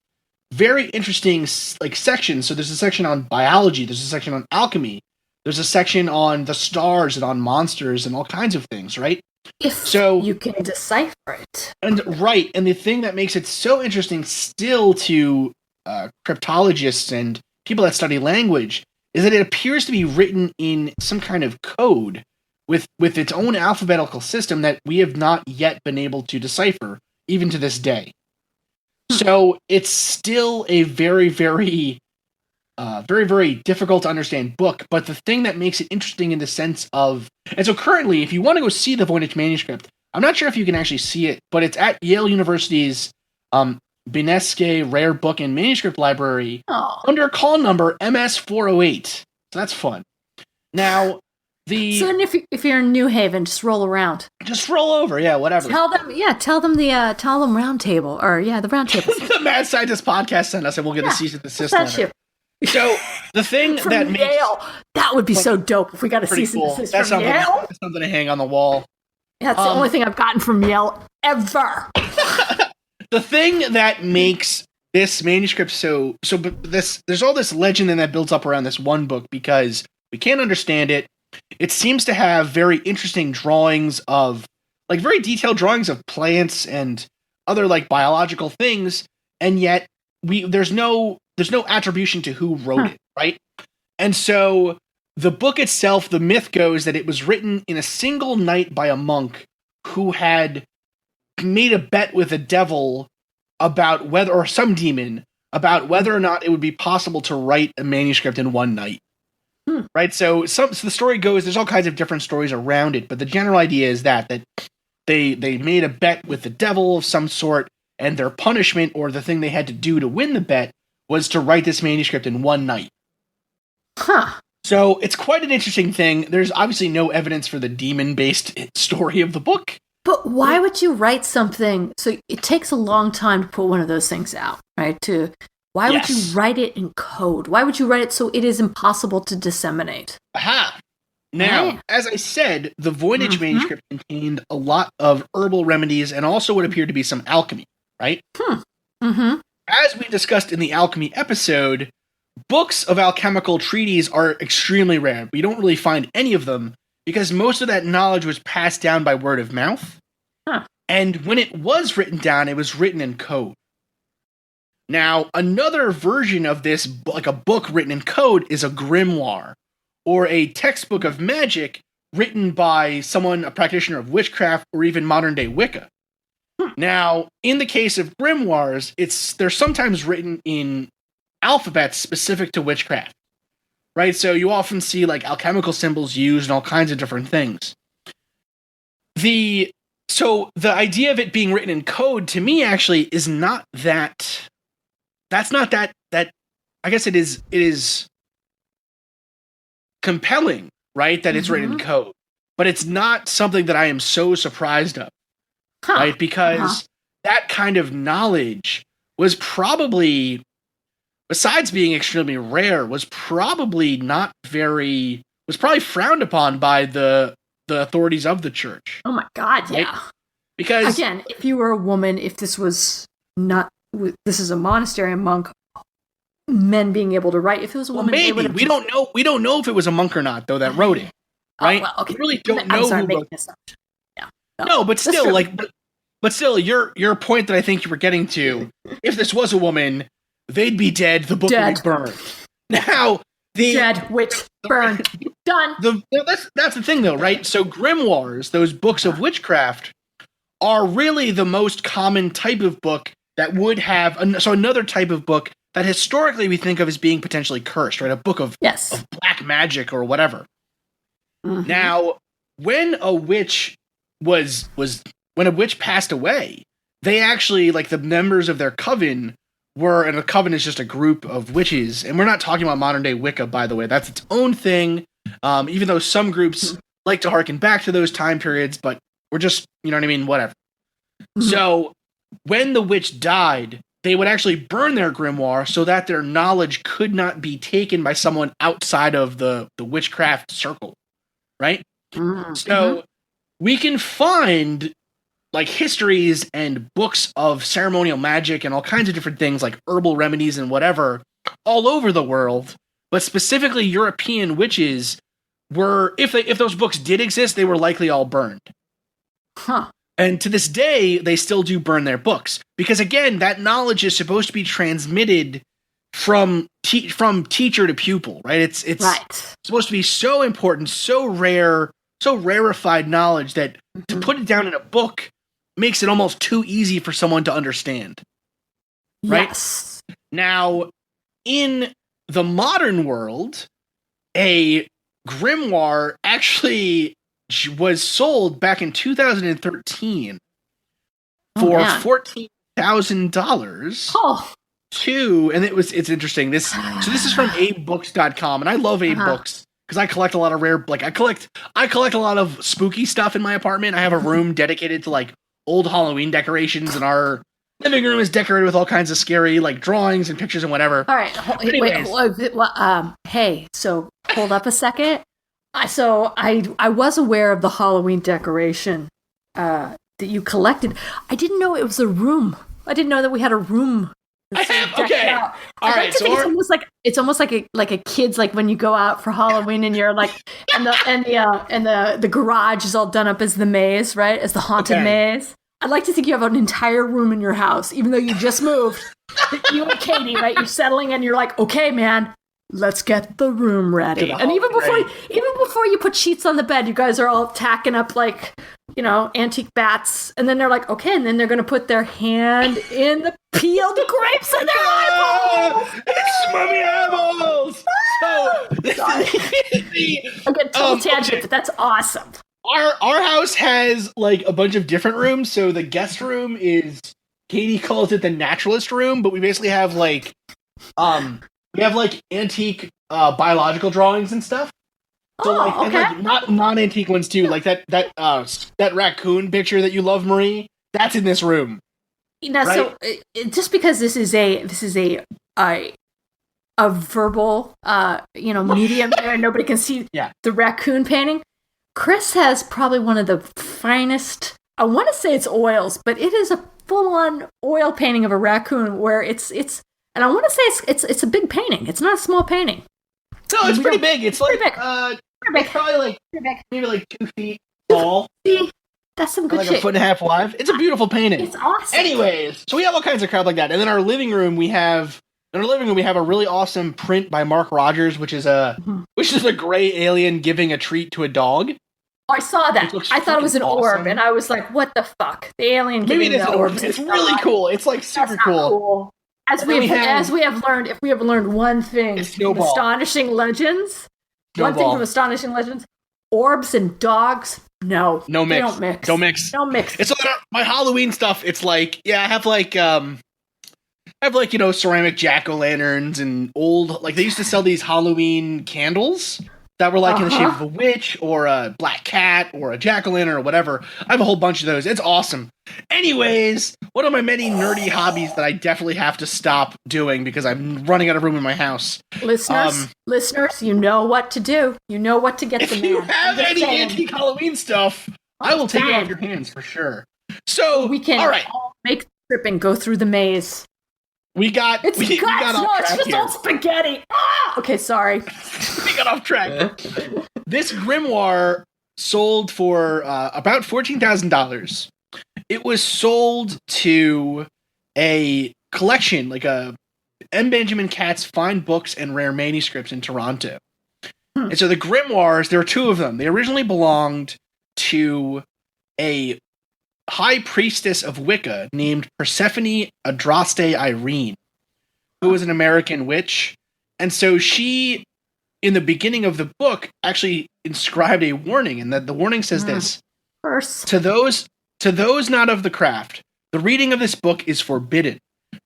very interesting like sections. So there's a section on biology. There's a section on alchemy. There's a section on the stars and on monsters and all kinds of things, right? So you can decipher it. And the thing that makes it so interesting still to cryptologists and people that study language is that it appears to be written in some kind of code with its own alphabetical system that we have not yet been able to decipher, even to this day. So it's still a very, very, very, very difficult to understand book, but the thing that makes it interesting in the sense of... And so currently, if you want to go see the Voynich manuscript, I'm not sure if you can actually see it, but it's at Yale University's Binesque Rare Book and Manuscript Library under call number MS408. So that's fun. Now, So then if you're in New Haven, just roll around. Just roll over, yeah, whatever. Tell them Roundtable, or the Roundtable. The Mad Scientist podcast sent us, and we'll get a cease and desist letter. So the thing that makes Yale, that would be so dope if we got a cease and desist from Yale. That's something to hang on the wall. That's the only thing I've gotten from Yale ever. The thing that makes this manuscript there's all this legend that builds up around this one book because we can't understand it. It seems to have very interesting drawings of, like, very detailed drawings of plants and other, like, biological things, and yet there's no attribution to who wrote it, right? And so the book itself, the myth goes that it was written in a single night by a monk who had made a bet with the devil about whether or not it would be possible to write a manuscript in one night. Right, so the story goes. There's all kinds of different stories around it, but the general idea is that they made a bet with the devil of some sort, and their punishment, or the thing they had to do to win the bet, was to write this manuscript in one night. Huh. So it's quite an interesting thing. There's obviously no evidence for the demon-based story of the book. But why would you write something? So it takes a long time to put one of those things out, right? Why would you write it in code? Why would you write it so it is impossible to disseminate? Aha! Now, as I said, the Voynich manuscript contained a lot of herbal remedies and also what appeared to be some alchemy, right? As we discussed in the alchemy episode, books of alchemical treatises are extremely rare. We don't really find any of them because most of that knowledge was passed down by word of mouth. And when it was written down, it was written in code. Now, another version of this, like a book written in code, is a grimoire, or a textbook of magic written by someone, a practitioner of witchcraft, or even modern-day Wicca. Now, in the case of grimoires, they're sometimes written in alphabets specific to witchcraft, right? So you often see like alchemical symbols used and all kinds of different things. So the idea of it being written in code to me actually is not that. That's not that. I guess it is compelling, right? That it's written in code, but it's not something that I am so surprised of, right? Because that kind of knowledge was probably, besides being extremely rare, was probably frowned upon by the authorities of the church. Oh my God, right? yeah. Because again, if you were a woman, if this was not, this is a monastery, a monk, men being able to write. If it was a woman, maybe we don't know. We don't know if it was a monk or not, though, that wrote it. Right? Oh, well, okay. We really don't know who wrote it. Yeah. No, but still, but still, your point that I think you were getting to, if this was a woman, they'd be dead. The book would be burned. Now, dead, witch, burned, done. That's the thing, though, right? So grimoires, those books of witchcraft, are really the most common type of book that would have. So another type of book that historically we think of as being potentially cursed, right? A book of black magic or whatever. Now, when a witch when a witch passed away, they actually, like, the members of their coven were, and a coven is just a group of witches, and we're not talking about modern day Wicca, by the way. That's its own thing. Even though some groups like to harken back to those time periods, but we're just, you know what I mean? Whatever. So when the witch died, they would actually burn their grimoire so that their knowledge could not be taken by someone outside of the witchcraft circle, right? So we can find like histories and books of ceremonial magic and all kinds of different things like herbal remedies and whatever all over the world, but specifically European witches were, if those books did exist, they were likely all burned. And to this day, they still do burn their books. Because again, that knowledge is supposed to be transmitted from teacher to pupil, right? It's supposed to be so important, so rare, so rarefied knowledge that to put it down in a book makes it almost too easy for someone to understand. Right? Yes. Now, in the modern world, a grimoire actually was sold back in 2013 for $14,000 and it's interesting. This is from abebooks.com, and I love Abe Books because I collect a lot of rare, like I collect a lot of spooky stuff in my apartment. I have a room dedicated to like old Halloween decorations, and our living room is decorated with all kinds of scary like drawings and pictures and whatever. All right, hey, so hold up a second. So I was aware of the Halloween decoration that you collected. I didn't know it was a room. I didn't know that we had a room. Okay. All right. So it's almost like a kid's, like when you go out for Halloween and you're like, and the garage is all done up as the maze, right? As the haunted maze. I'd like to think you have an entire room in your house, even though you just moved. You and Katie, right? You're settling and you're like, okay, man, let's get the room ready. And even before you put sheets on the bed, you guys are all tacking up like, antique bats. And then they're like, okay, and then they're going to put their hand in the peeled grapes in their eyeballs. It's mummy eyeballs. Sorry. I get total tangent, but that's awesome. Our house has like a bunch of different rooms. So the guest room is, Katie calls it the naturalist room, but we basically have like We have like antique biological drawings and stuff. So like, Oh, and okay. like not non-antique ones too. Like that raccoon picture that you love, Marie. That's in this room, Now, right? so just because this is a verbal medium here and nobody can see Yeah. the raccoon painting, Chris has probably one of the finest, I want to say it's oils, but it is a full-on oil painting of a raccoon where it's and I want to say it's a big painting. It's not a small painting. No, it's pretty big. It's like pretty big. it's probably like maybe like 2 feet tall, See, that's some good like shit. a foot and a half wide. It's a beautiful painting. It's awesome. Anyways, so we have all kinds of crap like that, and then our living room we have. In our living room, we have a really awesome print by Mark Rogers, which is a gray alien giving a treat to a dog. I saw that. I thought it was an orb, awesome. and I was like, "What the fuck?" The alien Maybe giving it is the an orb. orbs. It's really cool. It's like super cool. As we have learned, if we have learned one thing from Astonishing Legends, Astonishing Legends, orbs and dogs, no mix. They don't mix. Don't mix. Don't mix. It's like my Halloween stuff. It's like I have ceramic jack-o'-lanterns and old, like they used to sell these Halloween candles that were like in the shape of a witch or a black cat or a jack-o'-lantern or whatever. I have a whole bunch of those. It's awesome. Anyways, one of my many nerdy hobbies that I definitely have to stop doing because I'm running out of room in my house. Listeners, you know what to do. You know what to get if the man. you have any antique Halloween stuff, I will take it off your hands for sure. So we can all make the trip and go through the maze. We got off track it's just here. all spaghetti. Ah! Okay, sorry. We got off track. This grimoire sold for about $14,000. It was sold to a collection, like a M. Benjamin Catt's Fine Books and Rare Manuscripts in Toronto. And so the grimoires, there are two of them. They originally belonged to a high priestess of Wicca named Persephone Adraste Irene, who was an American witch. And so she, in the beginning of the book, actually inscribed a warning, and that the warning says this: to those not of the craft, the reading of this book is forbidden.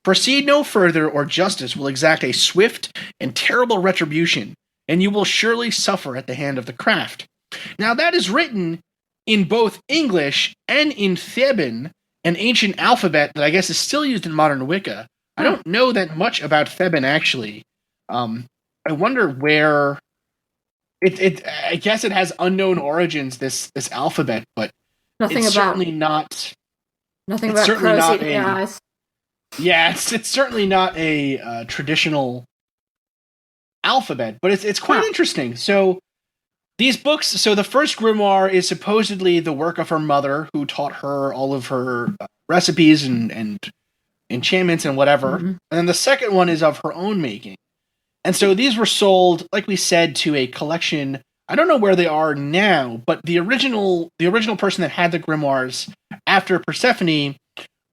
Proceed no further, or justice will exact a swift and terrible retribution, and you will surely suffer at the hand of the craft. Now that is written in both English and in Theban, an ancient alphabet that I guess is still used in modern Wicca. I don't know that much about Theban, actually. I wonder where I guess it has unknown origins, this alphabet, but it's certainly not crows eating eyes. Yeah, it's certainly not a traditional alphabet, but it's quite interesting. So these books, so the first grimoire is supposedly the work of her mother, who taught her all of her recipes and enchantments and whatever. And then the second one is of her own making. And so these were sold, like we said, to a collection. I don't know where they are now, but the original person that had the grimoires after Persephone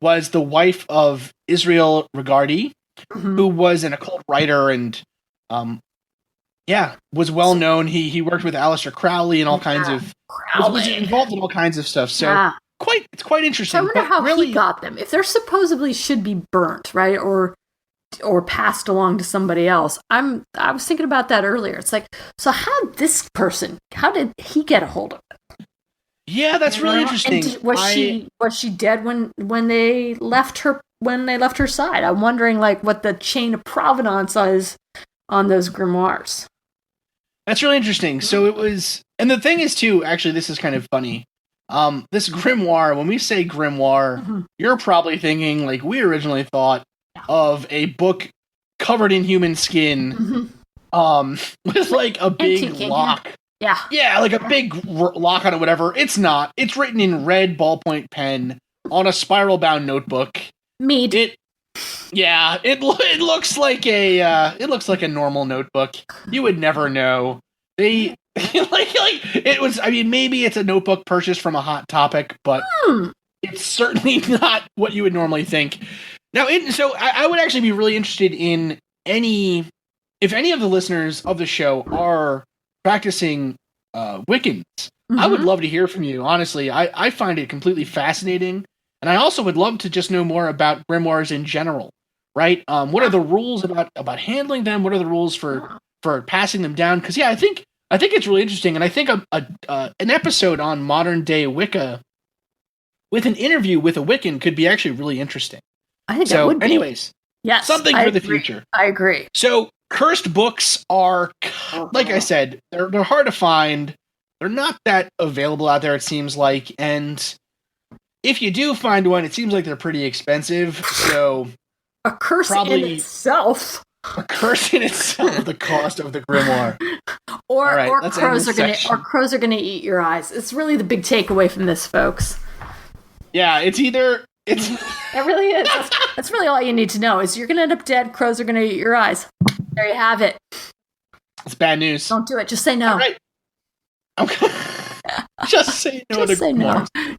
was the wife of Israel Regardie, who was an occult writer and was well known. He worked with Aleister Crowley and all kinds of was involved in all kinds of stuff. So it's quite interesting. So I wonder how he got them. If they're supposedly should be burnt, right, or passed along to somebody else. I was thinking about that earlier. It's like, so how did he get a hold of it? Yeah, that's really interesting. And was she dead when they left her side? I'm wondering like what the chain of provenance is on those grimoires. That's really interesting. So it was, and the thing is too, actually, this is kind of funny. This grimoire, when we say grimoire, you're probably thinking like we originally thought of a book covered in human skin, with like a big lock. Yeah, like a big lock on it, whatever. It's not. It's written in red ballpoint pen on a spiral-bound notebook. It looks like a normal notebook. You would never know. They like it was. I mean, maybe it's a notebook purchased from a Hot Topic, but it's certainly not what you would normally think. Now, so I would actually be really interested in if any of the listeners of the show are practicing Wiccans. I would love to hear from you. Honestly, I find it completely fascinating, and I also would love to just know more about grimoires in general. right? What are the rules about handling them? What are the rules for passing them down? Because I think it's really interesting, and I think an episode on modern day Wicca with an interview with a Wiccan could be actually really interesting. I think that would be. Anyways, yes, something for the future. I agree. So cursed books are, like I said, they're hard to find. They're not that available out there, it seems like, and if you do find one, it seems like they're pretty expensive. So a curse in itself. A curse in itself, the cost of the grimoire. Or crows are gonna eat your eyes. It's really the big takeaway from this, folks. Yeah, it really is. That's really all you need to know is you're gonna end up dead, crows are gonna eat your eyes. There you have it. It's bad news. Don't do it, just say no. All right. Okay. Just say no to grimoires. No.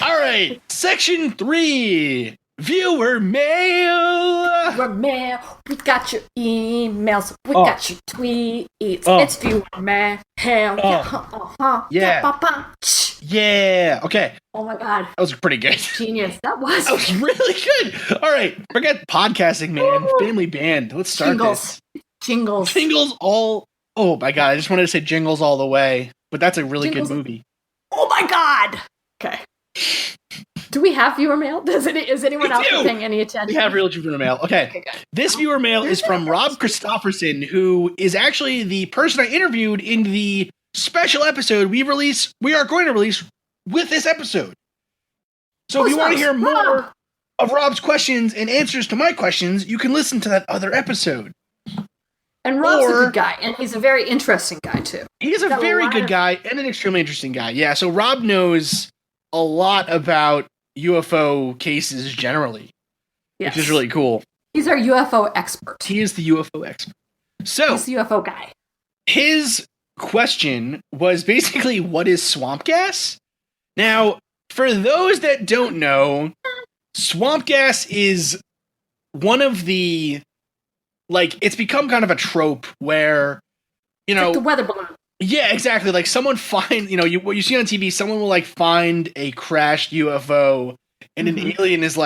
All right, section 3, viewer mail. Viewer mail. We got your emails. We got your tweets. It's viewer mail. Yeah. Okay. Oh my god. That was pretty good. Genius. That was really good. All right, forget podcasting, man. Family band. Let's start this. Jingles all. Oh my god, I just wanted to say jingles all the way, but that's a really good movie. Oh my god. Okay. Do we have viewer mail? Is anyone else paying any attention? We have real viewer mail. Okay. This viewer mail is from Rob Christofferson, who is actually the person I interviewed in the special episode we are going to release with this episode. So if you want to hear more of Rob's questions and answers to my questions, you can listen to that other episode. And Rob's a good guy, and he's a very interesting guy, too. He's a very good guy and an extremely interesting guy. Yeah, so Rob knows a lot about UFO cases generally, which is really cool. He's our UFO expert. He is the UFO expert. So he's the UFO guy. His question was basically, what is swamp gas? Now, for those that don't know, swamp gas is one of the, it's become kind of a trope where, like the weather balloon. Yeah, exactly. Like someone what you see on TV, someone will find a crashed UFO and an alien is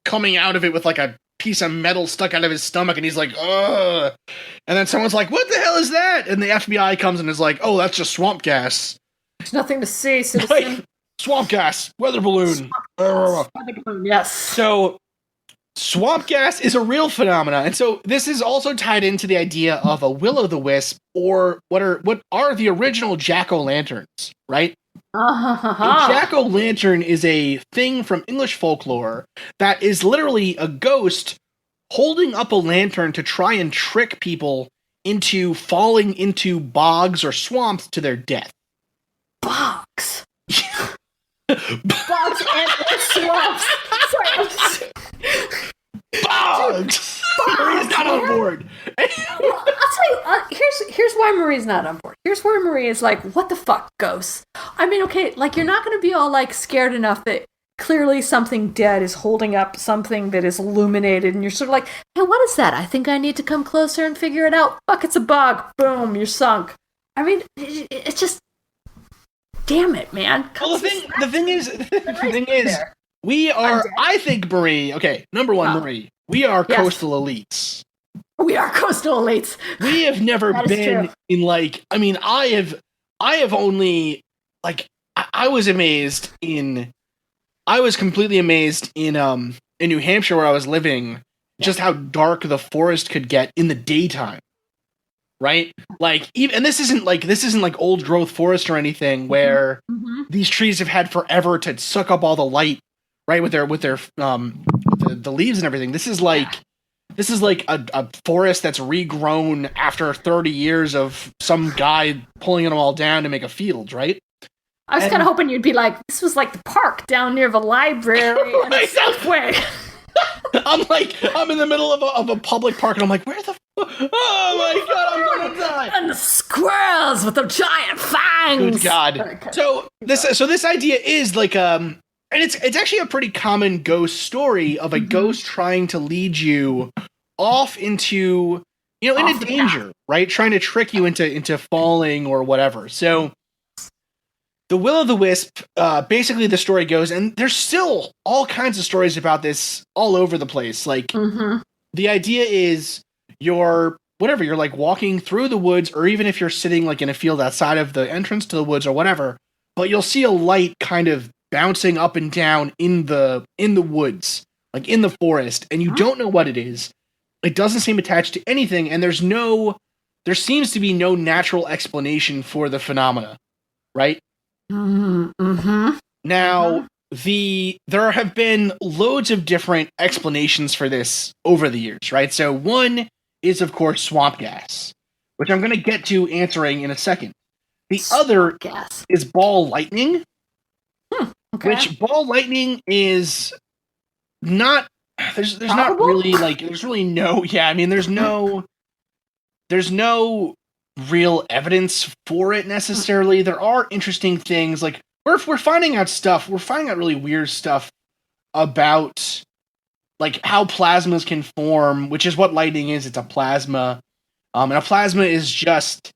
coming out of it with a piece of metal stuck out of his stomach and he's like, ugh. And then someone's like, what the hell is that? And the FBI comes and is like, oh, that's just swamp gas. There's nothing to see, citizen. Swamp gas, weather balloon. Weather balloon, yes. So swamp gas is a real phenomenon, and so this is also tied into the idea of a will-o'-the-wisp, or what are the original jack-o'-lanterns, right? A jack-o'-lantern is a thing from English folklore that is literally a ghost holding up a lantern to try and trick people into falling into bogs or swamps to their death. Bogs? Bogs and swamps. Sorry, Bogs! Marie's not on board. I'll tell you, here's why Marie's not on board. Here's where Marie is like, what the fuck, ghosts? I mean, okay, you're not going to be all scared enough that clearly something dead is holding up something that is illuminated, and you're sort of like, hey, what is that? I think I need to come closer and figure it out. Fuck, it's a bug. Boom, you're sunk. I mean, it's just, damn it, man. Well, the thing is, we are, I think, Marie, okay, number one, Marie, we are coastal elites. We are coastal elites. We have never been in I have only, I was completely amazed in New Hampshire where I was living, just how dark the forest could get in the daytime. Right? And this isn't old growth forest or anything where these trees have had forever to suck up all the light, right? With their the leaves and everything. This is a forest that's regrown after 30 years of some guy pulling them all down to make a field, right? I was kind of hoping you'd be like, this was the park down near the library and the subway. I'm in the middle of a public park and I'm like, where the oh my god, I'm gonna die. And the squirrels with the giant fangs. Good god. Okay. So this idea is and it's actually a pretty common ghost story of a ghost trying to lead you off into into danger, right? Trying to trick you into falling or whatever. So the will-o'-the-wisp, basically the story goes, and there's still all kinds of stories about this all over the place. Like, the idea is you're like walking through the woods, or even if you're sitting like in a field outside of the entrance to the woods or whatever, but you'll see a light kind of bouncing up and down in the woods, like in the forest, and you don't know what it is. It doesn't seem attached to anything, and there seems to be no natural explanation for the phenomena, right? Now, there have been loads of different explanations for this over the years, right? So one is, of course, swamp gas, which I'm going to get to answering in a second. The other is ball lightning, which ball lightning is not. There's not really like there's really no there's no real evidence for it necessarily. There are interesting things like we're finding out stuff. We're finding out really weird stuff about like how plasmas can form, which is what lightning is. It's a plasma, and a plasma is just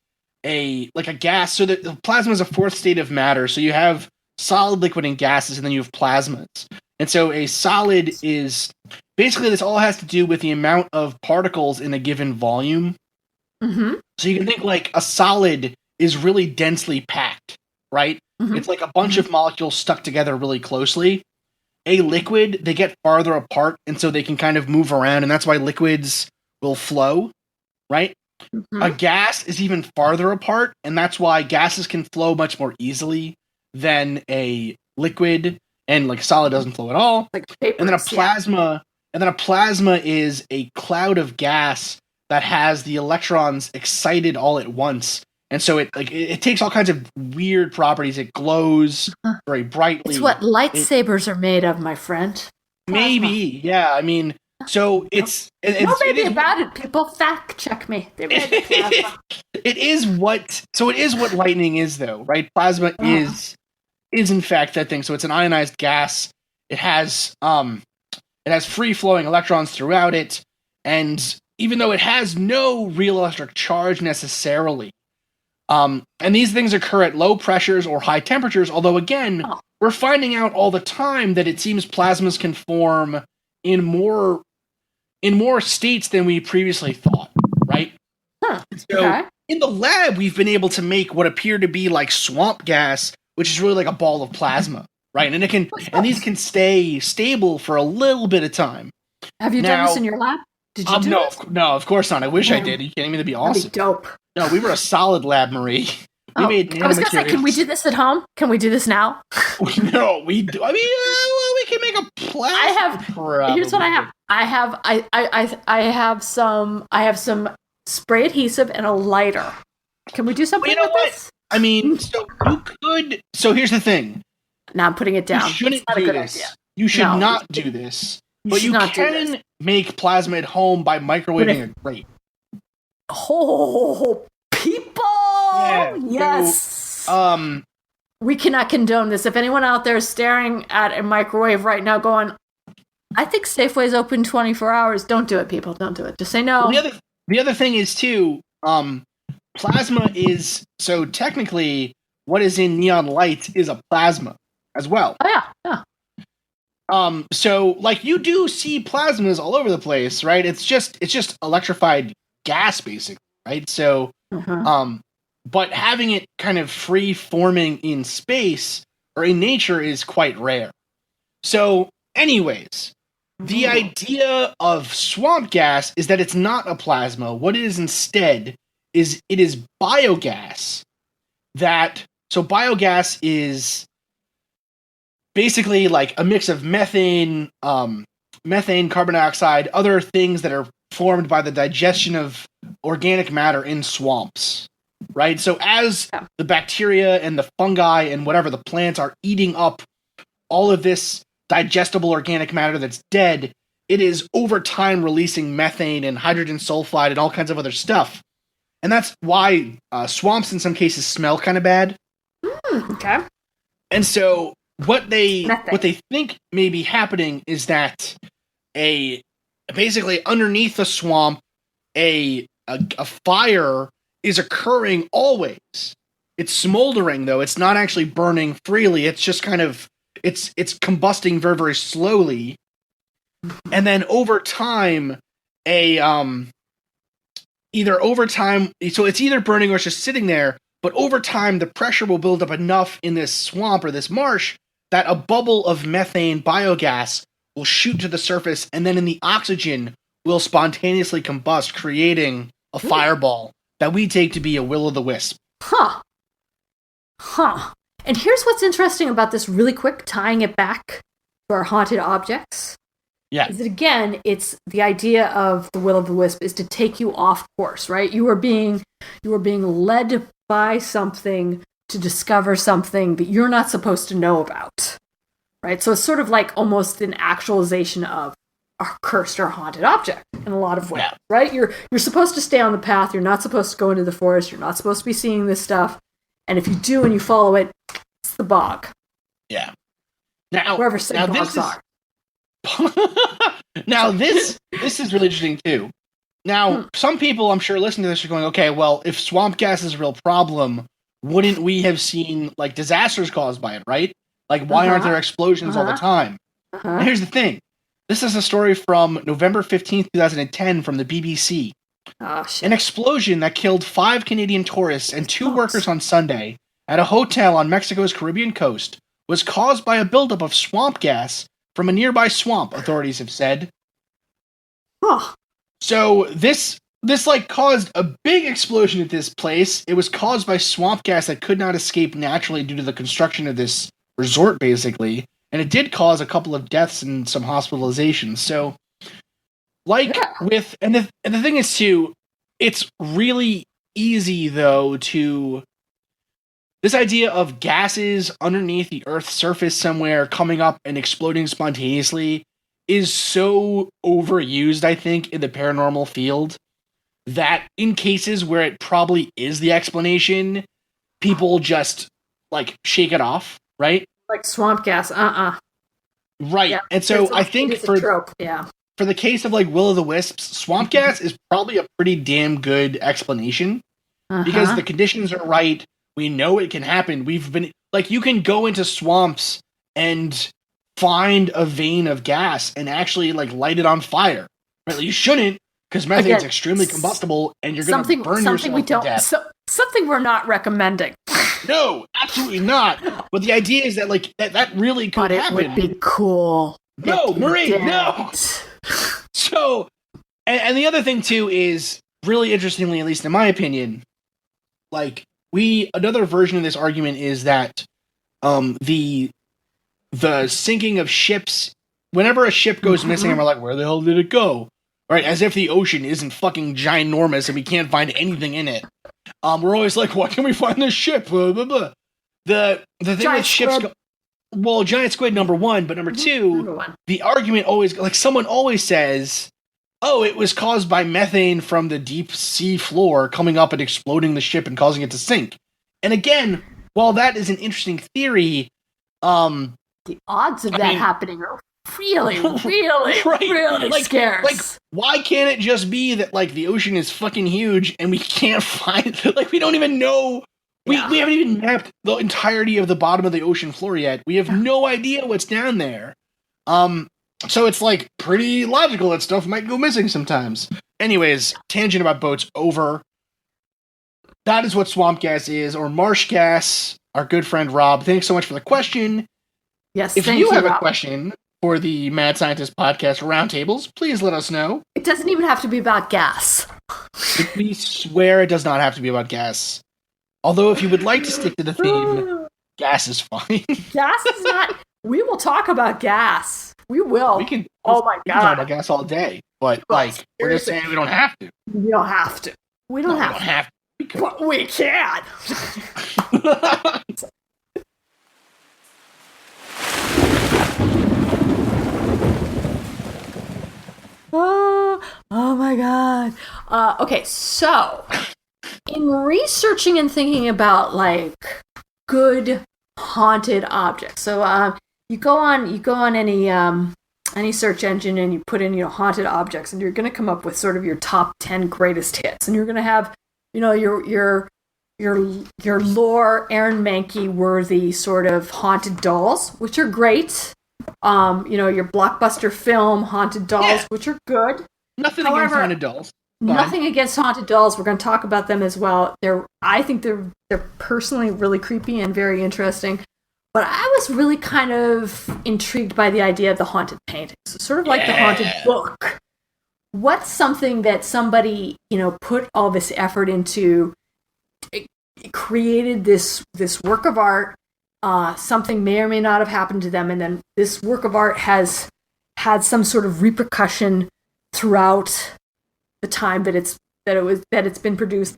a gas. So the plasma is a fourth state of matter. So you have solid, liquid, and gases, and then you have plasmas. And so a solid is basically this all has to do with the amount of particles in a given volume. So you can think like a solid is really densely packed, right? It's like a bunch of molecules stuck together really closely. A liquid, they get farther apart, and so they can kind of move around, and that's why liquids will flow, right? A gas is even farther apart, and that's why gases can flow much more easily than a liquid, and like solid doesn't flow at all. Like papers, and then a plasma is a cloud of gas that has the electrons excited all at once. And so it takes all kinds of weird properties. It glows very brightly. It's what lightsabers are made of, my friend. Plasma. Maybe, yeah. I mean, so it's maybe about it. People fact check me. They read plasma. It is what lightning is, though, right? Plasma is in fact that thing. So it's an ionized gas. It has free flowing electrons throughout it, and even though it has no real electric charge necessarily. And these things occur at low pressures or high temperatures, although again, we're finding out all the time that it seems plasmas can form in more states than we previously thought, right? So in the lab, we've been able to make what appear to be like swamp gas, which is really like a ball of plasma, right? And these can stay stable for a little bit of time. Have you done this in your lab? Did you do this? No, of course not. I wish I did. Are you kidding me? That'd be awesome. That'd be dope. No, we were a solid lab, Marie. We made I was gonna say, can we do this at home? Can we do this now? No, we do. I mean, we can make a plasma. Here's what I have. I have some spray adhesive and a lighter. Can we do something with this? I mean, so you could. So here's the thing. Now I'm putting it down. You shouldn't do this. You should not do this. But you can make plasma at home by microwaving a grate. Oh, people! Yeah, yes. We cannot condone this. If anyone out there is staring at a microwave right now going, I think Safeway's open 24 hours, don't do it, people. Don't do it. Just say no. Well, the other thing is, too, plasma is, so technically, what is in neon lights is a plasma as well. Oh, yeah. So like you do see plasmas all over the place, right? It's just electrified gas, basically, right? So, but having it kind of free forming in space or in nature is quite rare. So, anyways, the idea of swamp gas is that it's not a plasma. What it is instead is it is biogas. So biogas is basically like a mix of methane, carbon dioxide, other things that are formed by the digestion of organic matter in swamps, right? So as the bacteria and the fungi and whatever the plants are eating up all of this digestible organic matter that's dead, it is over time releasing methane and hydrogen sulfide and all kinds of other stuff. And that's why swamps in some cases smell kind of bad. Okay. And so what they think may be happening is that basically underneath the swamp, a fire is occurring always, it's smoldering though. It's not actually burning freely. It's just kind of it's combusting very, very slowly. And then over time, either over time, so it's either burning or it's just sitting there, but over time the pressure will build up enough in this swamp or this marsh that a bubble of methane biogas will shoot to the surface, and then in the oxygen will spontaneously combust, creating a fireball that we take to be a will-o'-the-wisp. Huh. And here's what's interesting about this really quick, tying it back to our haunted objects. Yeah. Is that, again, it's the idea of the will-o'-the-wisp is to take you off course, right? You are being led by something to discover something that you're not supposed to know about, right? So it's sort of like almost an actualization of a cursed or haunted object in a lot of ways, right? You're supposed to stay on the path. You're not supposed to go into the forest. You're not supposed to be seeing this stuff. And if you do and you follow it, it's the bog. Yeah. Now, wherever bogs are. Now this is really interesting too. Now, some people I'm sure listening to this are going, okay, well, if swamp gas is a real problem, wouldn't we have seen like disasters caused by it, right? Like, why aren't there explosions all the time? And here's the thing. This is a story from November 15th, 2010 from the BBC. Oh, shit. An explosion that killed 5 Canadian tourists and 2 workers on Sunday at a hotel on Mexico's Caribbean coast was caused by a buildup of swamp gas from a nearby swamp, authorities have said. Huh. So this like caused a big explosion at this place. It was caused by swamp gas that could not escape naturally due to the construction of this resort, basically. And it did cause a couple of deaths and some hospitalizations. So, and the thing is too, it's really easy though to this idea of gases underneath the Earth's surface somewhere coming up and exploding spontaneously is so overused, I think, in the paranormal field that in cases where it probably is the explanation, people just like shake it off, right? Like swamp gas, Right. Yeah, and so I think for the case of like will-o'-the-wisps, swamp gas is probably a pretty damn good explanation because the conditions are right. We know it can happen. We've been like, you can go into swamps and find a vein of gas and actually like light it on fire. Right? Like, you shouldn't, because methane's extremely combustible and you're going to burn yourself to death. Something we're not recommending. No, absolutely not. But the idea is that like that really could happen. But it would be cool. No, Marie, no. So, and the other thing too is really interestingly, at least in my opinion, like another version of this argument is that the sinking of ships, whenever a ship goes missing, and we're like, where the hell did it go? Right, as if the ocean isn't fucking ginormous and we can't find anything in it. We're always like, why can't we find this ship? Blah, blah, blah. The thing giant with ships, giant squid, number one, but number two, the argument always, like, someone always says, oh, it was caused by methane from the deep sea floor coming up and exploding the ship and causing it to sink. And again, while that is an interesting theory, the odds of that happening are really, really, really scarce. Like, why can't it just be that, like, the ocean is fucking huge and we can't find, like, we don't even know, we haven't even mapped the entirety of the bottom of the ocean floor yet. We have no idea what's down there. So it's, like, pretty logical that stuff might go missing sometimes. Anyways, tangent about boats over. That is what swamp gas is, or marsh gas. Our good friend Rob, thanks so much for the question. Yes, if you have a question for the Mad Scientist Podcast Roundtables, please let us know. It doesn't even have to be about gas. We swear it does not have to be about gas. Although if you would like to stick to the theme, gas is fine. Gas is not... We will talk about gas. We will. We can talk about gas all day. But like, we're just saying we don't have to. We don't have to. We don't have to. But we can. Oh my god. Okay, so in researching and thinking about like good haunted objects. So you go on any search engine and you put in haunted objects, and you're going to come up with sort of your top 10 greatest hits, and you're going to have your your lore Aaron Mahnke worthy sort of haunted dolls, which are great. Your blockbuster film haunted dolls, which are good. Nothing against haunted dolls. Nothing against haunted dolls. We're going to talk about them as well. I think they're personally really creepy and very interesting. But I was really kind of intrigued by the idea of the haunted paintings, sort of like the haunted book. What's something that somebody, put all this effort into, created this work of art, something may or may not have happened to them, and then this work of art has had some sort of repercussion throughout the time that it's been produced.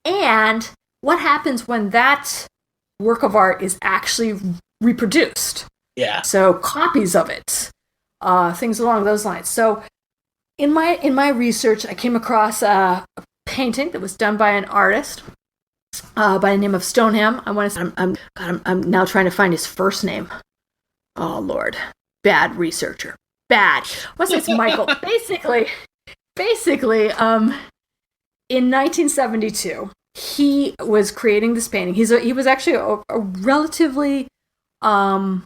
And what happens when that work of art is actually reproduced? Yeah. So copies of it, things along those lines. So in my research, I came across a painting that was done by an artist by the name of Stoneham. I'm now trying to find his first name. Oh Lord, bad researcher. Bad. What's this, Michael? Basically, in 1972, he was creating this painting. He was actually a relatively, I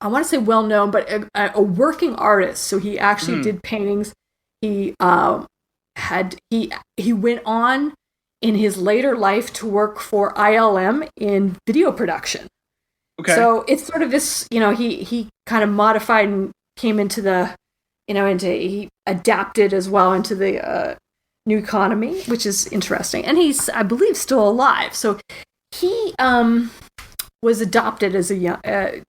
want to say well-known, but a working artist. So he actually did paintings. He went on in his later life to work for ILM in video production. Okay. So it's sort of this, he kind of modified and came into the, he adapted as well into the new economy, which is interesting. And he's, I believe, still alive. So he was adopted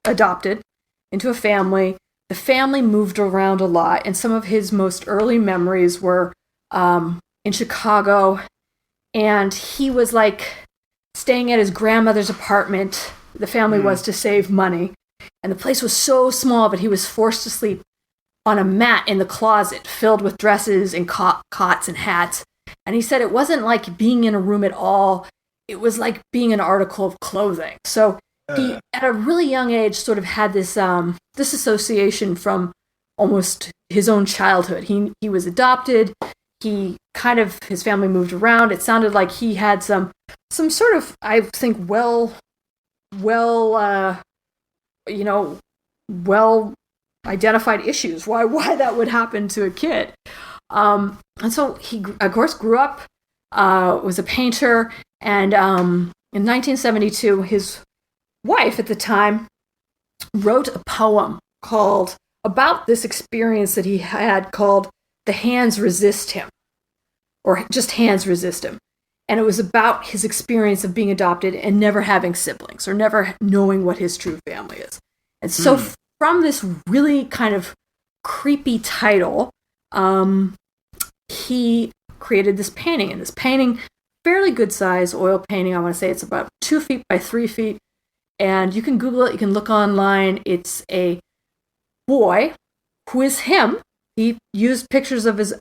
adopted into a family. The family moved around a lot, and some of his most early memories were in Chicago, and he was like staying at his grandmother's apartment. The family was to save money, and the place was so small, but he was forced to sleep on a mat in the closet filled with dresses and cots and hats. And he said it wasn't like being in a room at all. It was like being an article of clothing. So he, at a really young age, sort of had this disassociation from almost his own childhood. He was adopted. His family moved around. It sounded like he had some sort of, I think, well identified issues. Why that would happen to a kid. And so he, of course, grew up, was a painter, and in 1972, his wife at the time wrote a poem about this experience that he had called "The Hands Resist Him," or just "Hands Resist Him." And it was about his experience of being adopted and never having siblings, or never knowing what his true family is. And so from this really kind of creepy title, he created this painting. And this painting, fairly good size oil painting. I want to say it's about 2 feet by 3 feet. And you can Google it. You can look online. It's a boy who is him. He used pictures of his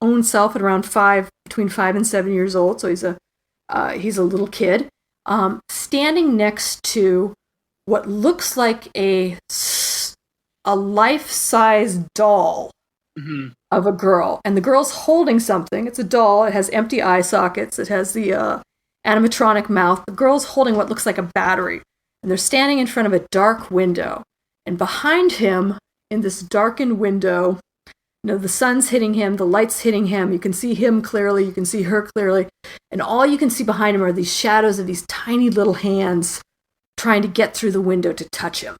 own self at around between 5 and 7 years old. So he's a little kid, standing next to what looks like a life-size doll of a girl. And the girl's holding something. It's a doll. It has empty eye sockets. It has the animatronic mouth. The girl's holding what looks like a battery. And they're standing in front of a dark window. And behind him, in this darkened window, the sun's hitting him, the light's hitting him. You can see him clearly. You can see her clearly. And all you can see behind him are these shadows of these tiny little hands trying to get through the window to touch him.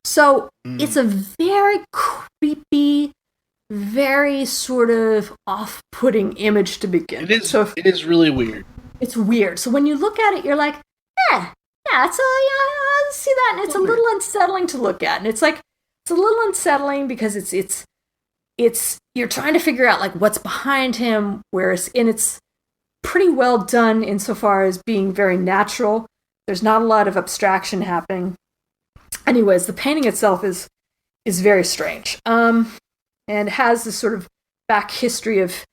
So it's a very creepy, very sort of off-putting image to begin. It is really weird. It's weird. So when you look at it, you're like, I see that, and it's a little unsettling to look at. And it's a little unsettling because it's you're trying to figure out like what's behind him, and it's pretty well done insofar as being very natural. There's not a lot of abstraction happening. Anyways, the painting itself is very strange, and has this sort of back history of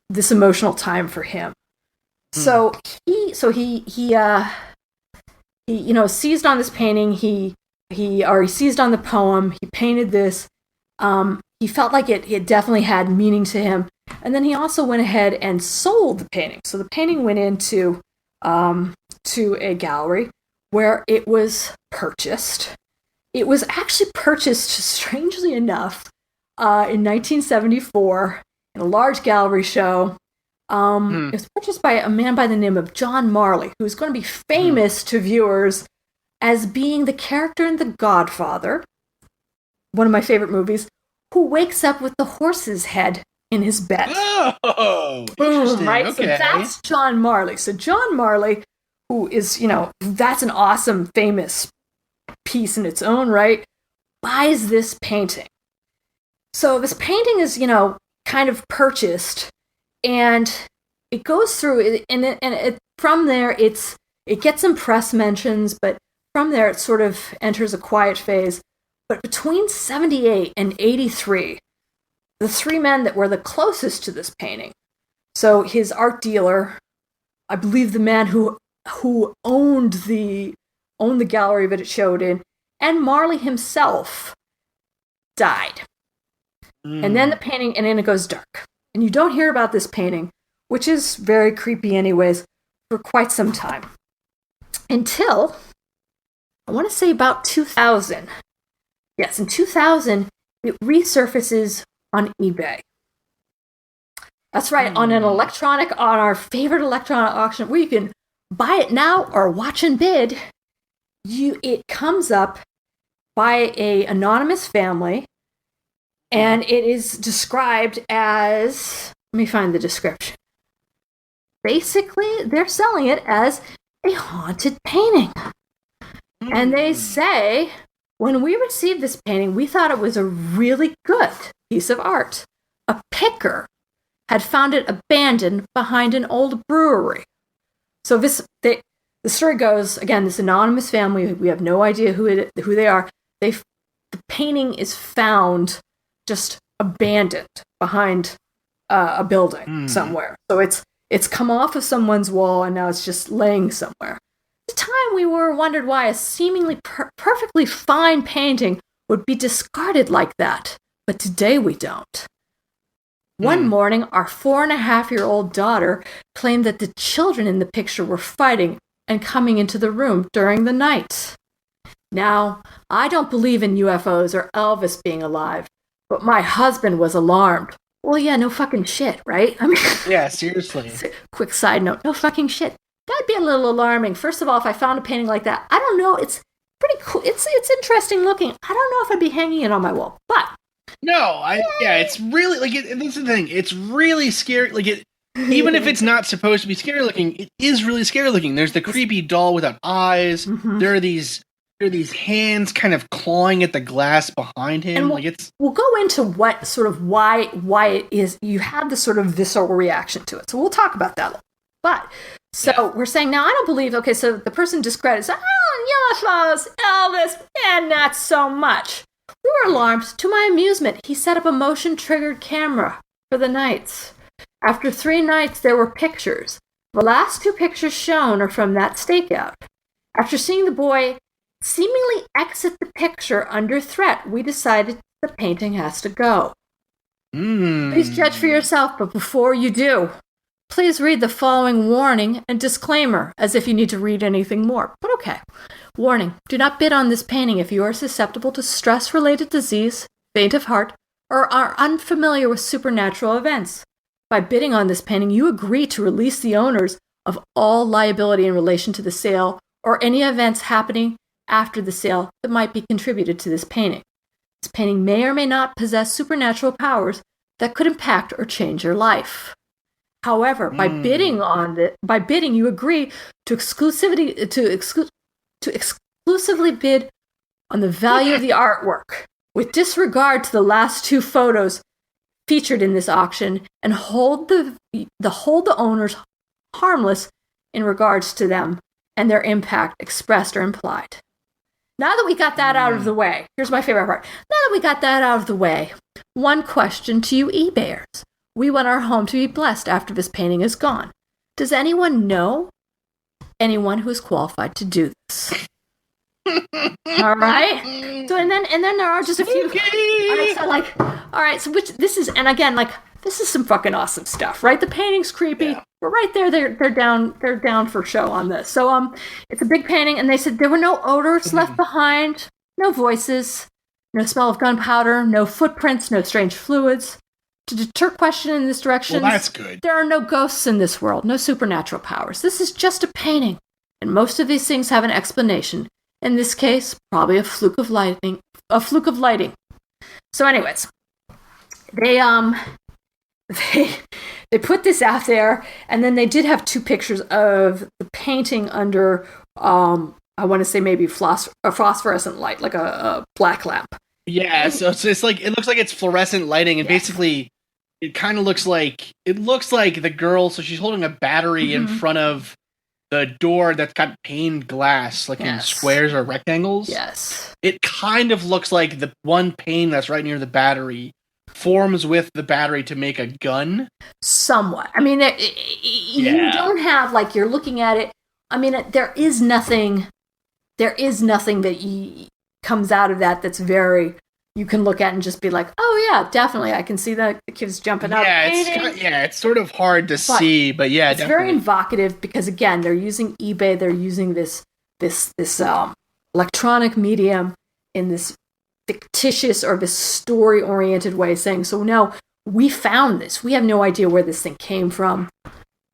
this emotional time for him. So he seized on this painting. He seized on the poem. He painted this. He felt like it definitely had meaning to him, And then he also went ahead and sold the painting. So the painting went into to a gallery where it was purchased. It was actually purchased, strangely enough, in 1974 in a large gallery show. It was purchased by a man by the name of John Marley, who is going to be famous to viewers as being the character in The Godfather, one of my favorite movies, who wakes up with the horse's head in his bed. Oh, interesting. Right? Okay. So that's John Marley. So John Marley, who is, that's an awesome, famous piece in its own right, buys this painting. So this painting is, kind of purchased, and it goes through, and from there, it gets some press mentions, but from there, it sort of enters a quiet phase. But between 78 and 83, the three men that were the closest to this painting, so his art dealer, I believe the man who owned the gallery that it showed in, and Marley himself died. And then the painting, and then it goes dark. And you don't hear about this painting, which is very creepy anyways, for quite some time. Until, I want to say about 2000. Yes, in 2000, it resurfaces on eBay. That's right, on our favorite electronic auction, where you can buy it now or watch and bid. It comes up by a anonymous family, and it is described as, let me find the description. Basically, they're selling it as a haunted painting. And they say, when we received this painting, we thought it was a really good piece of art. A picker had found it abandoned behind an old brewery. So the story goes, again, this anonymous family, we have no idea who they are. The painting is found just abandoned behind a building somewhere. So it's come off of someone's wall, and now it's just laying somewhere. At the time, we wondered why a seemingly perfectly fine painting would be discarded like that. But today we don't. One morning, our 4.5-year-old daughter claimed that the children in the picture were fighting and coming into the room during the night. Now, I don't believe in UFOs or Elvis being alive, but my husband was alarmed. Well, yeah, no fucking shit, right? I mean, yeah, seriously. Quick side note, no fucking shit. That'd be a little alarming. First of all, if I found a painting like that, I don't know, it's pretty cool. It's interesting looking. I don't know if I'd be hanging it on my wall, but it's really this is the thing. It's really scary. Even if it's not supposed to be scary looking, it is really scary looking. There's the creepy doll without eyes. Mm-hmm. There are these hands kind of clawing at the glass behind him. And we'll go into what sort of why it is you have this sort of visceral reaction to it. So we'll talk about that. But we're saying now I don't believe. Okay, so the person discredits UFOs, Elvis, and not so much. We were alarmed. To my amusement, he set up a motion-triggered camera for the nights. After 3 nights, there were pictures. The last 2 pictures shown are from that stakeout. After seeing the boy seemingly exit the picture under threat, we decided the painting has to go. Please judge for yourself, but before you do, please read the following warning and disclaimer, as if you need to read anything more. But okay. Warning, do not bid on this painting if you are susceptible to stress-related disease, faint of heart, or are unfamiliar with supernatural events. By bidding on this painting, you agree to release the owners of all liability in relation to the sale or any events happening after the sale that might be contributed to this painting. This painting may or may not possess supernatural powers that could impact or change your life. However, by bidding, you agree to exclusively bid on the value of the artwork, with disregard to the last 2 photos featured in this auction, and hold the owners harmless in regards to them and their impact expressed or implied. Now that we got that out of the way, here's my favorite part. Now that we got that out of the way, one question to you eBayers. We want our home to be blessed after this painting is gone. Does anyone know anyone who is qualified to do this? All right. So and then there are just a few. Okay. All right. So which this is, and again, this is some fucking awesome stuff, right? The painting's creepy. Yeah. We're right there. They're down for show on this. So it's a big painting, and they said there were no odors left behind, no voices, no smell of gunpowder, no footprints, no strange fluids. To deter question in this direction, well, that's good. There are no ghosts in this world, no supernatural powers. This is just a painting, and most of these things have an explanation. In this case, probably a fluke of lighting. So, anyways, they put this out there, and then they did have 2 pictures of the painting under I want to say maybe a phosphorescent light, like a black lamp. Yeah, so it's like it looks like it's fluorescent lighting, and basically it kind of looks like the girl. So she's holding a battery in front of the door that's got paned glass, like in squares or rectangles. Yes, it kind of looks like the one pane that's right near the battery forms with the battery to make a gun. Somewhat. I mean, you don't have like you're looking at it. I mean, there is nothing that comes out of that's very you can look at and just be like, oh yeah, definitely, I can see the kids jumping out. Yeah, it's sort of hard to see, but yeah, it's definitely. very evocative because again, they're using eBay, they're using this electronic medium in this fictitious or this story-oriented way, saying, so no, we found this. We have no idea where this thing came from,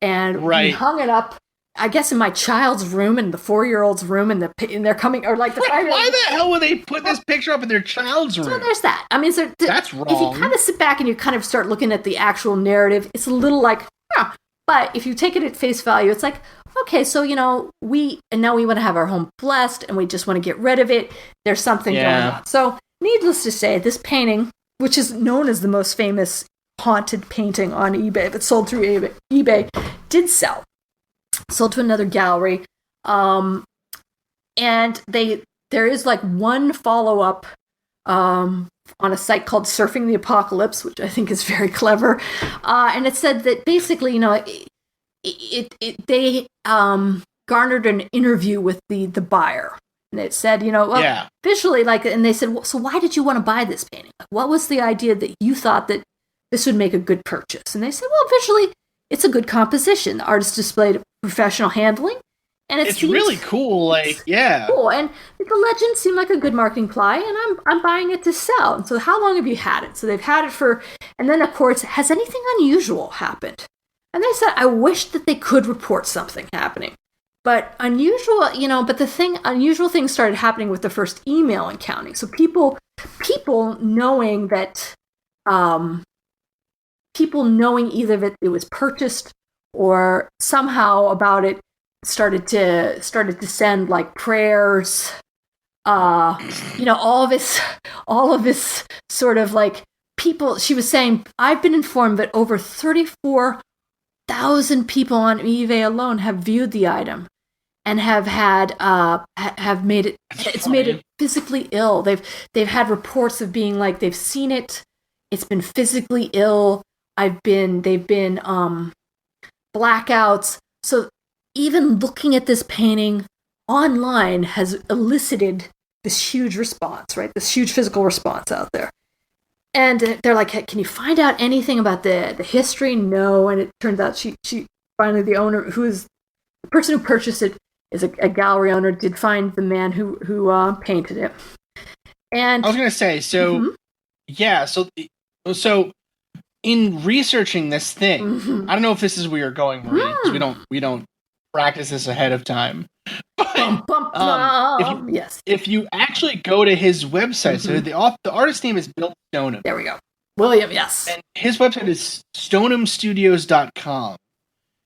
and we hung it up. I guess in my child's room, in the 4-year-old's room, and they're coming, or like the 5-year-old. Why the hell would they put this picture up in their child's room? So there's that. I mean, that's wrong. If you kind of sit back and you kind of start looking at the actual narrative, it's a little like, but if you take it at face value, it's like, okay, so now we want to have our home blessed, and we just want to get rid of it. There's something going on. So, needless to say, this painting, which is known as the most famous haunted painting on eBay, that sold through eBay, did sell. Sold to another gallery, and there is like one follow-up on a site called Surfing the Apocalypse, which I think is very clever, and it said that basically, they garnered an interview with the buyer, and it said, visually, and they said, well, so why did you want to buy this painting? Like, what was the idea that you thought that this would make a good purchase? And they said, well, visually, it's a good composition. The artist displayed professional handling, and it's really cool. Cool, and the legend seemed like a good marketing ply, and I'm buying it to sell. And so, how long have you had it? So they've had it for, and then of course, has anything unusual happened? And they said, I wish that they could report something happening, but unusual things started happening with the first email encounter. So people knowing that. People knowing either that it was purchased or somehow about it started to send like prayers, all of this sort of like people. She was saying, I've been informed that over 34,000 people on eBay alone have viewed the item and have had have made it. It's made it physically ill. They've had reports of being like they've seen it. It's been physically ill. They've been blackouts. So even looking at this painting online has elicited this huge response, right? This huge physical response out there. And they're like, hey, can you find out anything about the history? No. And it turns out she finally, the owner, the person who purchased it is a gallery owner, did find the man who painted it. And I was going to say, so in researching this thing, I don't know if this is where you're going, Marie, because we don't practice this ahead of time. But if you actually go to his website, so the artist's name is Bill Stoneham. There we go. William, yes. And his website is stonehamstudios.com.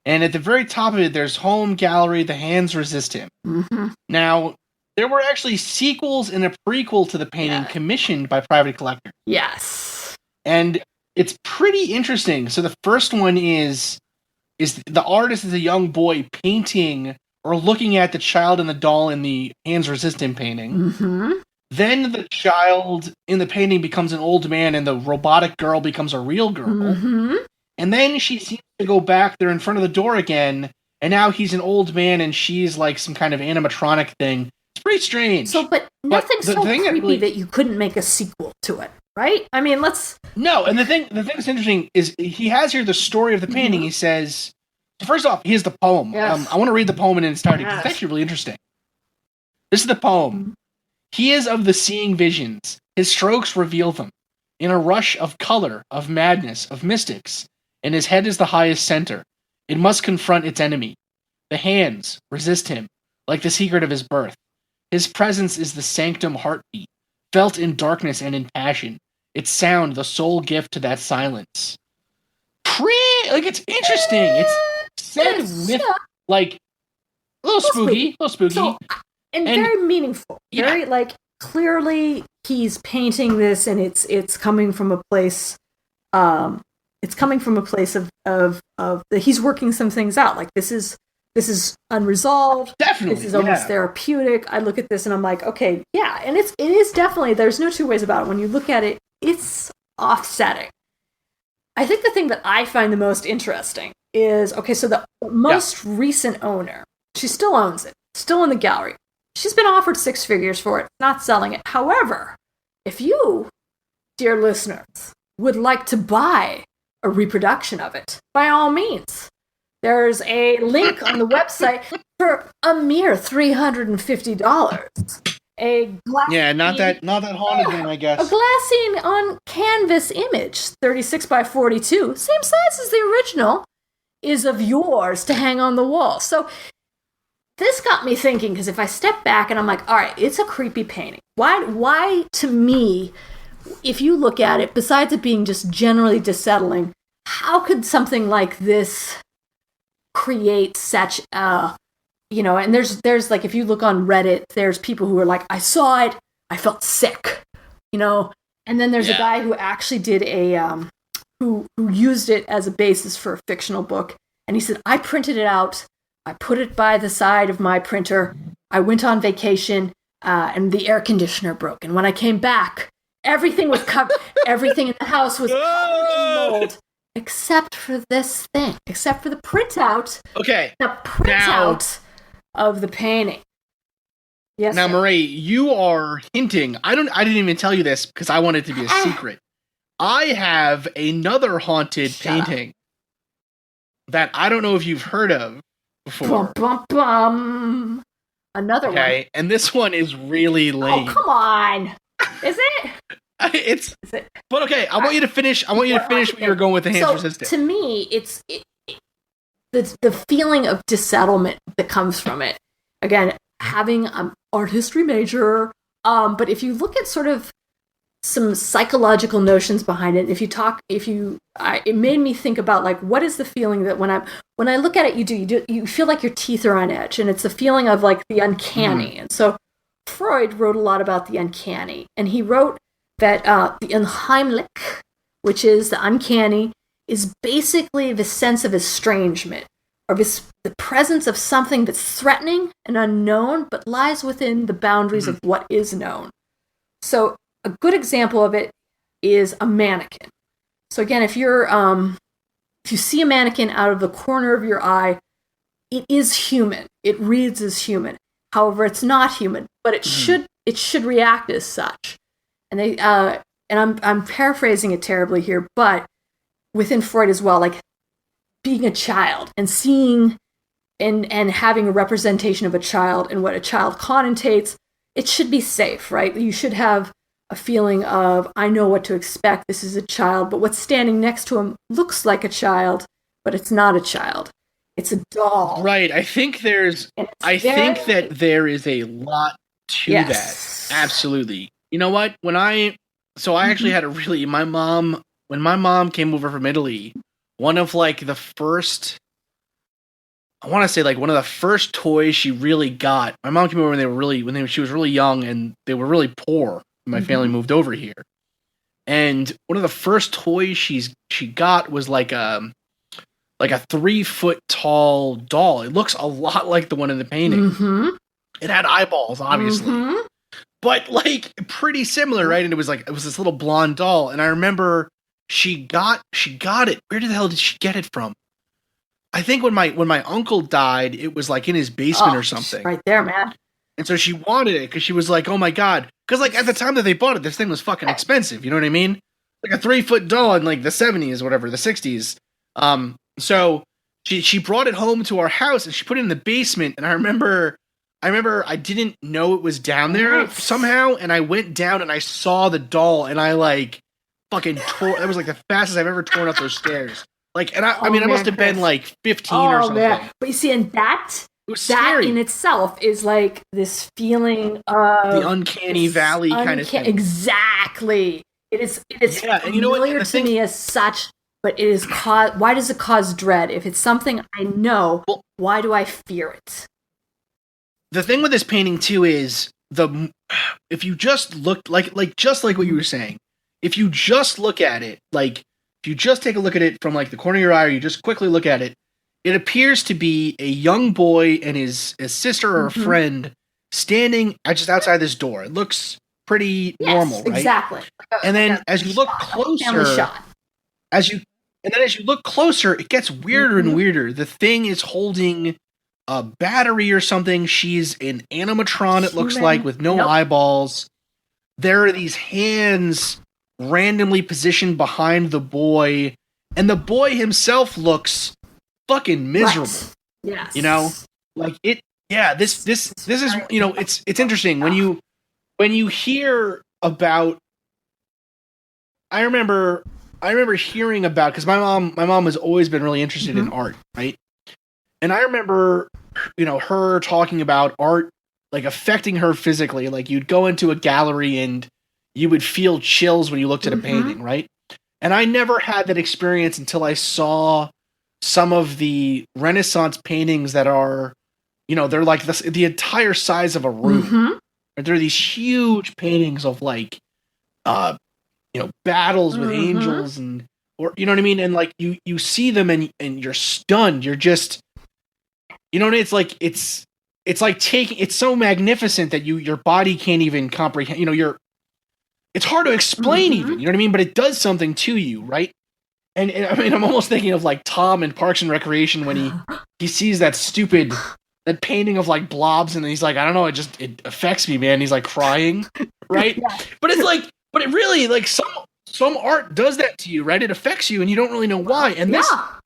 And at the very top of it, there's Home Gallery, The Hands Resist Him. Mm-hmm. Now, there were actually sequels and a prequel to the painting commissioned by private collectors. Yes. And it's pretty interesting. So the first one is the artist is a young boy painting or looking at the child and the doll in the Hands Resist Him painting. Mm-hmm. Then the child in the painting becomes an old man and the robotic girl becomes a real girl. Mm-hmm. And then she seems to go back there in front of the door again, and now he's an old man and she's like some kind of animatronic thing. It's pretty strange. But nothing's so creepy that you couldn't make a sequel to it. right? I mean, let's. No, and the thing that's interesting is he has here the story of the painting. He says, first off, here's the poem. Yes. I want to read the poem in its entirety because Yes. it's actually really interesting. This is the poem. He is of the seeing visions. His strokes reveal them. In a rush of color, of madness, of mystics, and his head is the highest center. It must confront its enemy. The hands resist him, like the secret of his birth. His presence is the sanctum heartbeat, felt in darkness and in passion. Its sound, the sole gift to that silence. Like, it's interesting. It's said with, like, a little spooky. So, and very meaningful. Very, like, clearly he's painting this, and it's coming from a place. It's coming from a place of he's working some things out. Like, this is unresolved. Definitely, this is almost therapeutic. I look at this and I'm like, okay, yeah, and it is definitely. There's no two ways about it. When you look at it, it's offsetting. I think the thing that I find the most interesting is, okay, so the most recent owner, she still owns it, still in the gallery. She's been offered 6 figures for it, not selling it. However, if you, dear listeners, would like to buy a reproduction of it, by all means, there's a link on the website for a mere $350. A glass not that haunted thing, I guess. A glassine on canvas image, 36 by 42, same size as the original, is of yours to hang on the wall. So this got me thinking, because if I step back and I'm like, all right, it's a creepy painting. Why to me, if you look at it, besides it being just generally dissettling, how could something like this create such a, and there's like, if you look on Reddit, there's people who are like, I saw it, I felt sick, and then there's a guy who actually did who used it as a basis for a fictional book, and he said, I printed it out, I put it by the side of my printer, I went on vacation, and the air conditioner broke, and when I came back, everything was covered, everything in the house was covered in mold. Except for this thing. Except for the printout. Okay. The printout of the painting. Yes. Now, Marie, you are hinting. I didn't even tell you this because I want it to be a secret. I have another haunted painting that I don't know if you've heard of before. Bum, bum, bum. Another one. Okay, and this one is really lame. Oh, come on. Is it? But okay, I want you to finish what you're going with the hands resistant. To me, it's the feeling of dissettlement that comes from it. Again, having an art history major, but if you look at sort of some psychological notions behind it, it made me think about, like, what is the feeling that when I look at it, you feel like your teeth are on edge, and it's a feeling of, like, the uncanny. And so Freud wrote a lot about the uncanny, and he wrote that the unheimlich, which is the uncanny, is basically the sense of estrangement, or the presence of something that's threatening and unknown, but lies within the boundaries of what is known. So a good example of it is a mannequin. So again, if you see a mannequin out of the corner of your eye, it is human. It reads as human. However, it's not human, but it should react as such. And I'm paraphrasing it terribly here, but within Freud as well, like being a child and seeing and having a representation of a child and what a child connotates, it should be safe, right? You should have a feeling of, I know what to expect. This is a child, but what's standing next to him looks like a child, but it's not a child. It's a doll. Right. I think there is a lot to that. Absolutely. You know what? When I actually had when my mom came over from Italy, one of like the first, I want to say like one of the first toys she really got. My mom came over when she was really young and they were really poor. My family moved over here. And one of the first toys she got was like a 3-foot tall doll. It looks a lot like the one in the painting. Mm-hmm. It had eyeballs, obviously. Mm-hmm. But like pretty similar, right? And it was this little blonde doll. And I remember she got it. Where the hell did she get it from? I think when my uncle died, it was like in his basement or something. Right there, man. And so she wanted it because she was like, oh my God. Because like at the time that they bought it, this thing was fucking expensive. You know what I mean? Like a 3-foot doll in like the 70s or whatever, the 60s. So she brought it home to our house and she put it in the basement. And I remember I didn't know it was down there somehow, and I went down and I saw the doll and I like fucking tore. That was like the fastest I've ever torn up those stairs. Like, and I mean, I must have been like 15 or something. Man. But you see, and that in itself is like this feeling of the uncanny valley kind of thing. Exactly. It is and you know familiar to me as such, but it is why does it cause dread? If it's something I know, why do I fear it? The thing with this painting too is if you just look just like what you were saying, if you just look at it, like if you just take a look at it from like the corner of your eye, or you just quickly look at it, it appears to be a young boy and his sister or a friend standing just outside this door. It looks pretty normal, right? Exactly. And then as you look closer, as you look closer, it gets weirder and weirder. The thing is holding a battery or something. She's an animatron, it looks like, with no eyeballs. There are these hands randomly positioned behind the boy, and the boy himself looks fucking miserable. Right. Yes. You know? Like it this is, you know, it's interesting when you hear about I remember hearing about, because my mom has always been really interested in art, right? And I remember, you know, her talking about art like affecting her physically. Like you'd go into a gallery and you would feel chills when you looked at a painting, right? And I never had that experience until I saw some of the Renaissance paintings that are, you know, they're like the entire size of a room. There are these huge paintings of like, you know, battles with angels or you know what I mean? And like you see them and you're stunned. You're just, you know what I mean? It's like it's so magnificent that your body can't even comprehend. You know, it's hard to explain even. You know what I mean? But it does something to you, right? And I mean, I'm almost thinking of like Tom in Parks and Recreation when he sees that painting of like blobs and he's like, I don't know, it affects me, man. He's like crying, right? But it's like, but it really like some art does that to you, right? It affects you and you don't really know why. And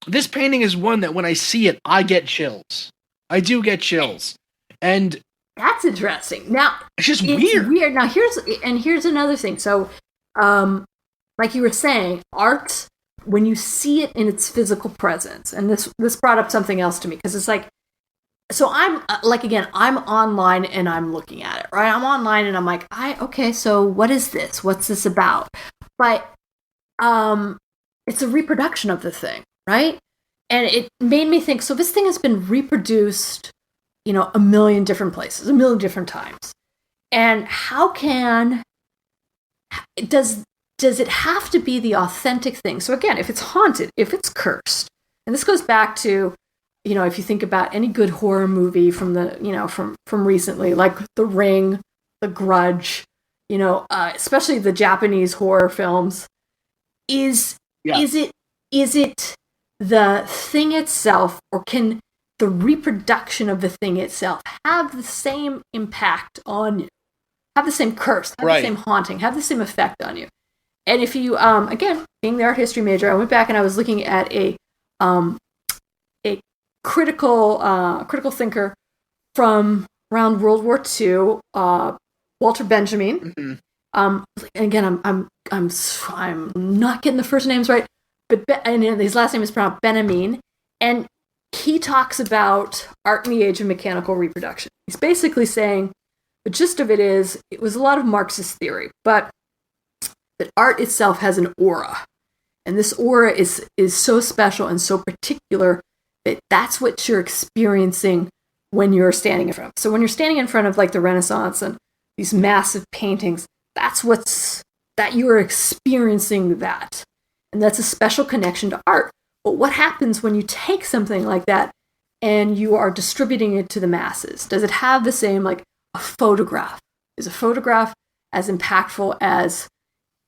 this painting is one that when I see it, I get chills. I do get chills. And that's interesting. Now it's just weird. Now here's another thing. So, like you were saying, art, when you see it in its physical presence, and this brought up something else to me, because it's like, so I'm I'm online and I'm looking at it, right? I'm online and I'm like, okay, so what is this? What's this about? But it's a reproduction of the thing, right? And it made me think, so this thing has been reproduced, you know, a million different places, a million different times. And does it have to be the authentic thing? So again, if it's haunted, if it's cursed, and this goes back to, you know, if you think about any good horror movie from the, you know, from recently, like The Ring, The Grudge, you know, especially the Japanese horror films, is it the thing itself, or can the reproduction of the thing itself have the same impact on you, have the same curse, have the same haunting, have the same effect on you? And if you, again, being the art history major, I went back and I was looking at a critical thinker from around World War II, Walter Benjamin. Again, I'm not getting the first names right, but and his last name is pronounced Benjamin, and he talks about art in the age of mechanical reproduction. He's basically saying the gist of it is it was a lot of Marxist theory, but that art itself has an aura, and this aura is so special and so particular that that's what you're experiencing when you're standing in front of. So when you're standing in front of like the Renaissance and these massive paintings, that you are experiencing that. And that's a special connection to art. But what happens when you take something like that and you are distributing it to the masses? Does it have the same, like a photograph? Is a photograph as impactful as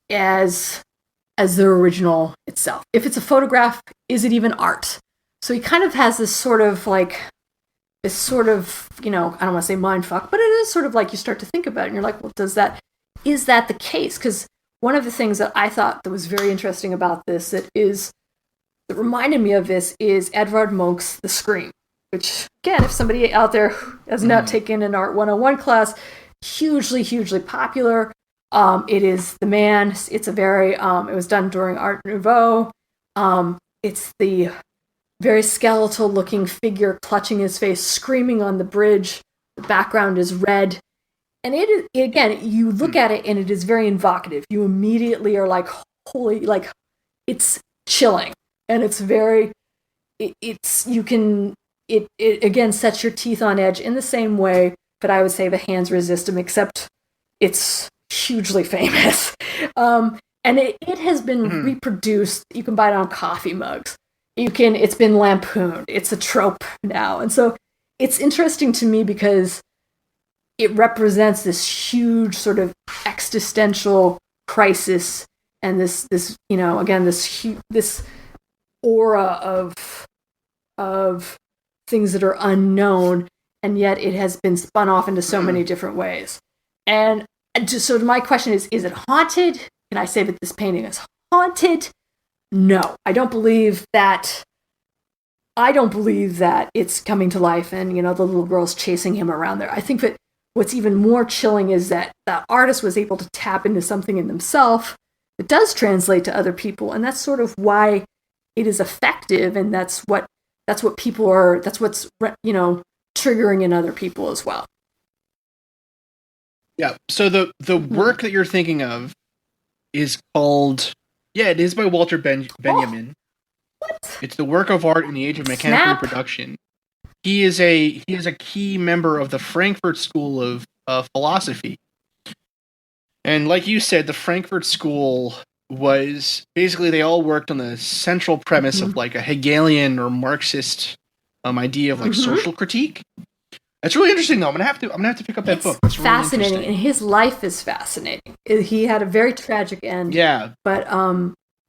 the original itself? If it's a photograph, is it even art? So he kind of has this sort of, you know, I don't want to say mind fuck, but it is sort of like you start to think about it and you're like, well, does that is that the case? Because one of the things that I thought that was very interesting about this that reminded me of this is Edvard Munch's The Scream, which, again, if somebody out there has not taken an Art 101 class, hugely, hugely popular. It is the man. It's a very, it was done during Art Nouveau. It's the very skeletal looking figure clutching his face, screaming on the bridge. The background is red. And again, you look at it and it is very evocative. You immediately are like, holy, like, it's chilling. And it's very, it again sets your teeth on edge in the same way, but I would say the hands resist him, except it's hugely famous. And it has been reproduced. You can buy it on coffee mugs. It's been lampooned. It's a trope now. And so it's interesting to me because it represents this huge sort of existential crisis and this again, this aura of things that are unknown, and yet it has been spun off into so many different ways. And so my question is it haunted? Can I say that this painting is haunted? No, I don't believe that. I don't believe that it's coming to life and, the little girl's chasing him around there. I think that what's even more chilling is that the artist was able to tap into something in himself that does translate to other people. And that's sort of why it is effective. And that's what's triggering in other people as well. Yeah. So the work that you're thinking of is called, it is by Walter Benjamin. What? It's the work of art in the age of mechanical reproduction. He is a key member of the Frankfurt School of philosophy. And like you said, the Frankfurt School was basically, they all worked on the central premise of like a Hegelian or Marxist idea of like social critique. It's really interesting though. I'm gonna have to pick up that book. It's fascinating, really and his life is fascinating. He had a very tragic end. Yeah. But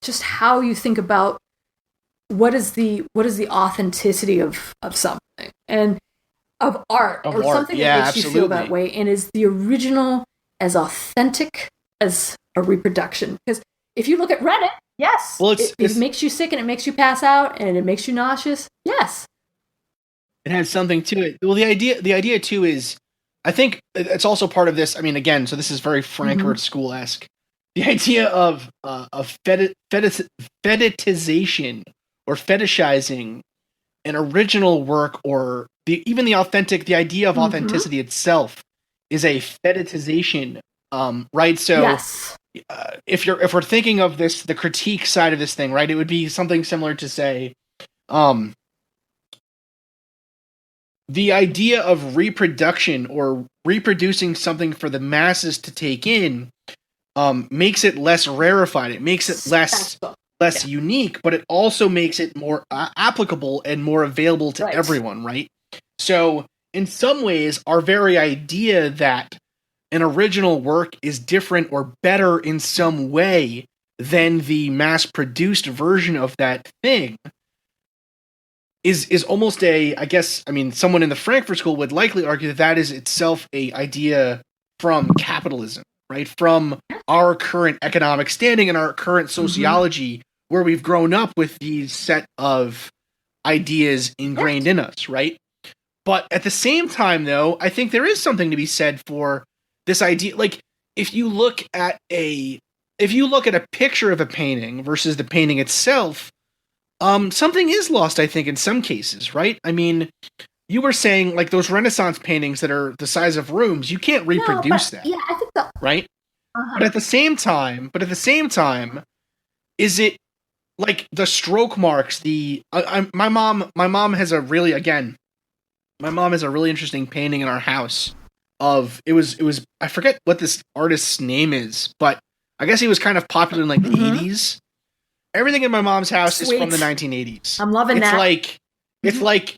just how you think about what is the authenticity of something and of art or something that makes you feel that way, and is the original as authentic as a reproduction? Because if you look at Reddit, yes, well, it makes you sick and it makes you pass out and it makes you nauseous. Yes. It has something to it. Well, the idea too is, I think it's also part of this. I mean, again, so this is very Frankfurt School-esque. The idea of fetishization or fetishizing an original work, or even the idea of authenticity itself is a fetishization, right? So, yes. If we're thinking of this, the critique side of this thing, right, it would be something similar to say, the idea of reproduction or reproducing something for the masses to take in makes it less rarefied. It makes it less unique, but it also makes it more applicable and more available to everyone, right? So in some ways, our very idea that an original work is different or better in some way than the mass-produced version of that thing is almost someone in the Frankfurt School would likely argue that is itself a idea from capitalism, right? From our current economic standing and our current sociology, where we've grown up with these set of ideas ingrained in us, right? But at the same time, though, I think there is something to be said for this idea. Like, if you look at a picture of a painting versus the painting itself, something is lost, I think, in some cases, right? I mean, you were saying like those Renaissance paintings that are the size of rooms, you can't reproduce that. Yeah, I think that. Right? But at the same time, is it like the stroke marks? My mom has a really interesting painting in our house of it was I forget what this artist's name is, but I guess he was kind of popular in like the 80s. Everything in my mom's house is from the 1980s. I'm loving that. It's like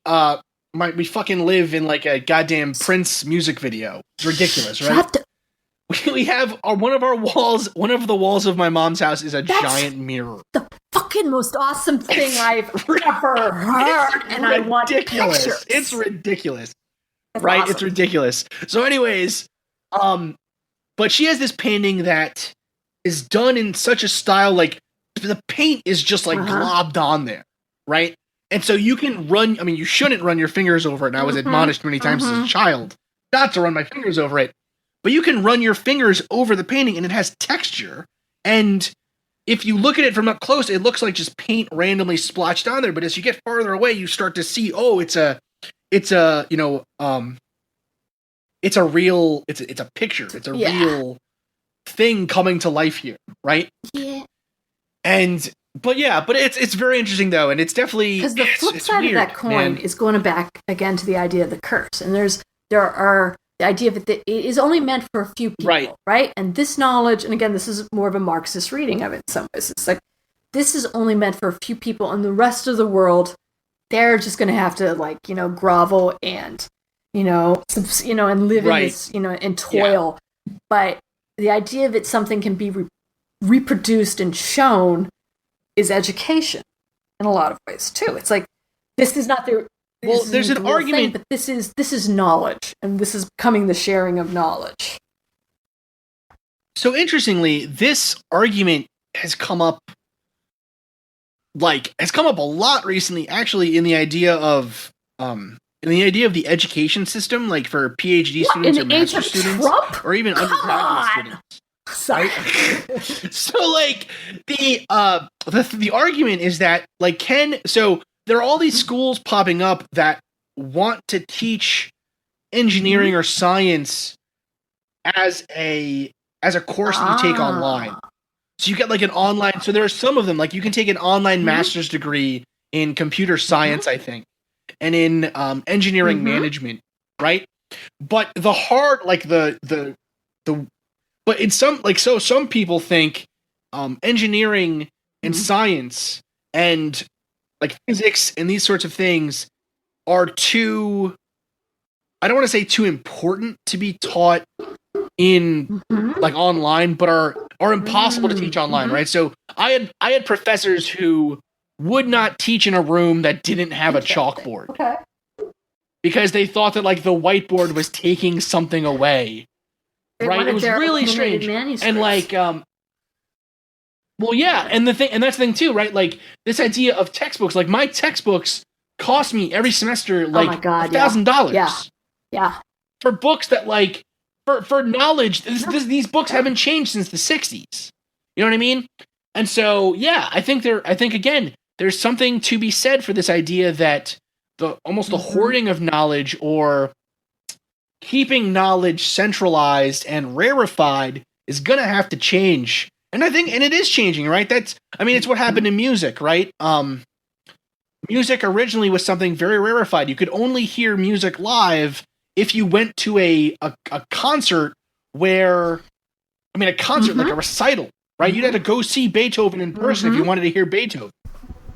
we fucking live in like a goddamn Prince music video. It's ridiculous, right? We have one of the walls of my mom's house is a giant mirror. The fucking most awesome thing I've ever heard, and I want pictures. It's ridiculous. That's right? Awesome. It's ridiculous. So anyways, but But she has this painting that is done in such a style, like the paint is just like globbed on there, right? And so you can run, I mean, you shouldn't run your fingers over it. And I was admonished many times as a child not to run my fingers over it. But you can run your fingers over the painting and it has texture. And if you look at it from up close, it looks like just paint randomly splotched on there. But as you get farther away, you start to see, oh, it's a picture. It's a real thing coming to life here, right? Yeah. But it's very interesting though, and it's definitely because the flip side of that coin is going back again to the idea of the curse, and there are the idea that it is only meant for a few people, right? And this knowledge, and again, this is more of a Marxist reading of it in some ways. It's like this is only meant for a few people, and the rest of the world, they're just going to have to grovel and and live in this and toil. Yeah. But the idea that something can be reproduced and shown is education in a lot of ways too. It's like this is not the there's an argument, but this is knowledge, and this is becoming the sharing of knowledge. So interestingly, this argument has come up a lot recently, actually, in the idea of the education system, like for PhD students or master students, or even undergraduate students. Sorry. Right? So the argument is that there are all these schools popping up that want to teach engineering or science as a course that you take online. So you get an online. So there are some of them, you can take an online master's degree in computer science, I think, and in engineering management, right? But the hard, but in some people think engineering and science and physics and these sorts of things are too, I don't want to say too important to be taught in online, but are impossible to teach online, right? So I had professors who would not teach in a room that didn't have a chalkboard. Okay. Because they thought that the whiteboard was taking something away. Right? It was really strange. And and that's the thing too, right? This idea of textbooks, my textbooks cost me every semester $1,000. Yeah. For books that for knowledge, these books haven't changed since the 60s. You know what I mean? And so I think again, there's something to be said for this idea that the hoarding of knowledge or keeping knowledge centralized and rarefied is going to have to change. And I think it is changing, right? It's what happened in music, right? Music originally was something very rarefied. You could only hear music live if you went to a concert where, a concert, like a recital, right? You'd have to go see Beethoven in person if you wanted to hear Beethoven,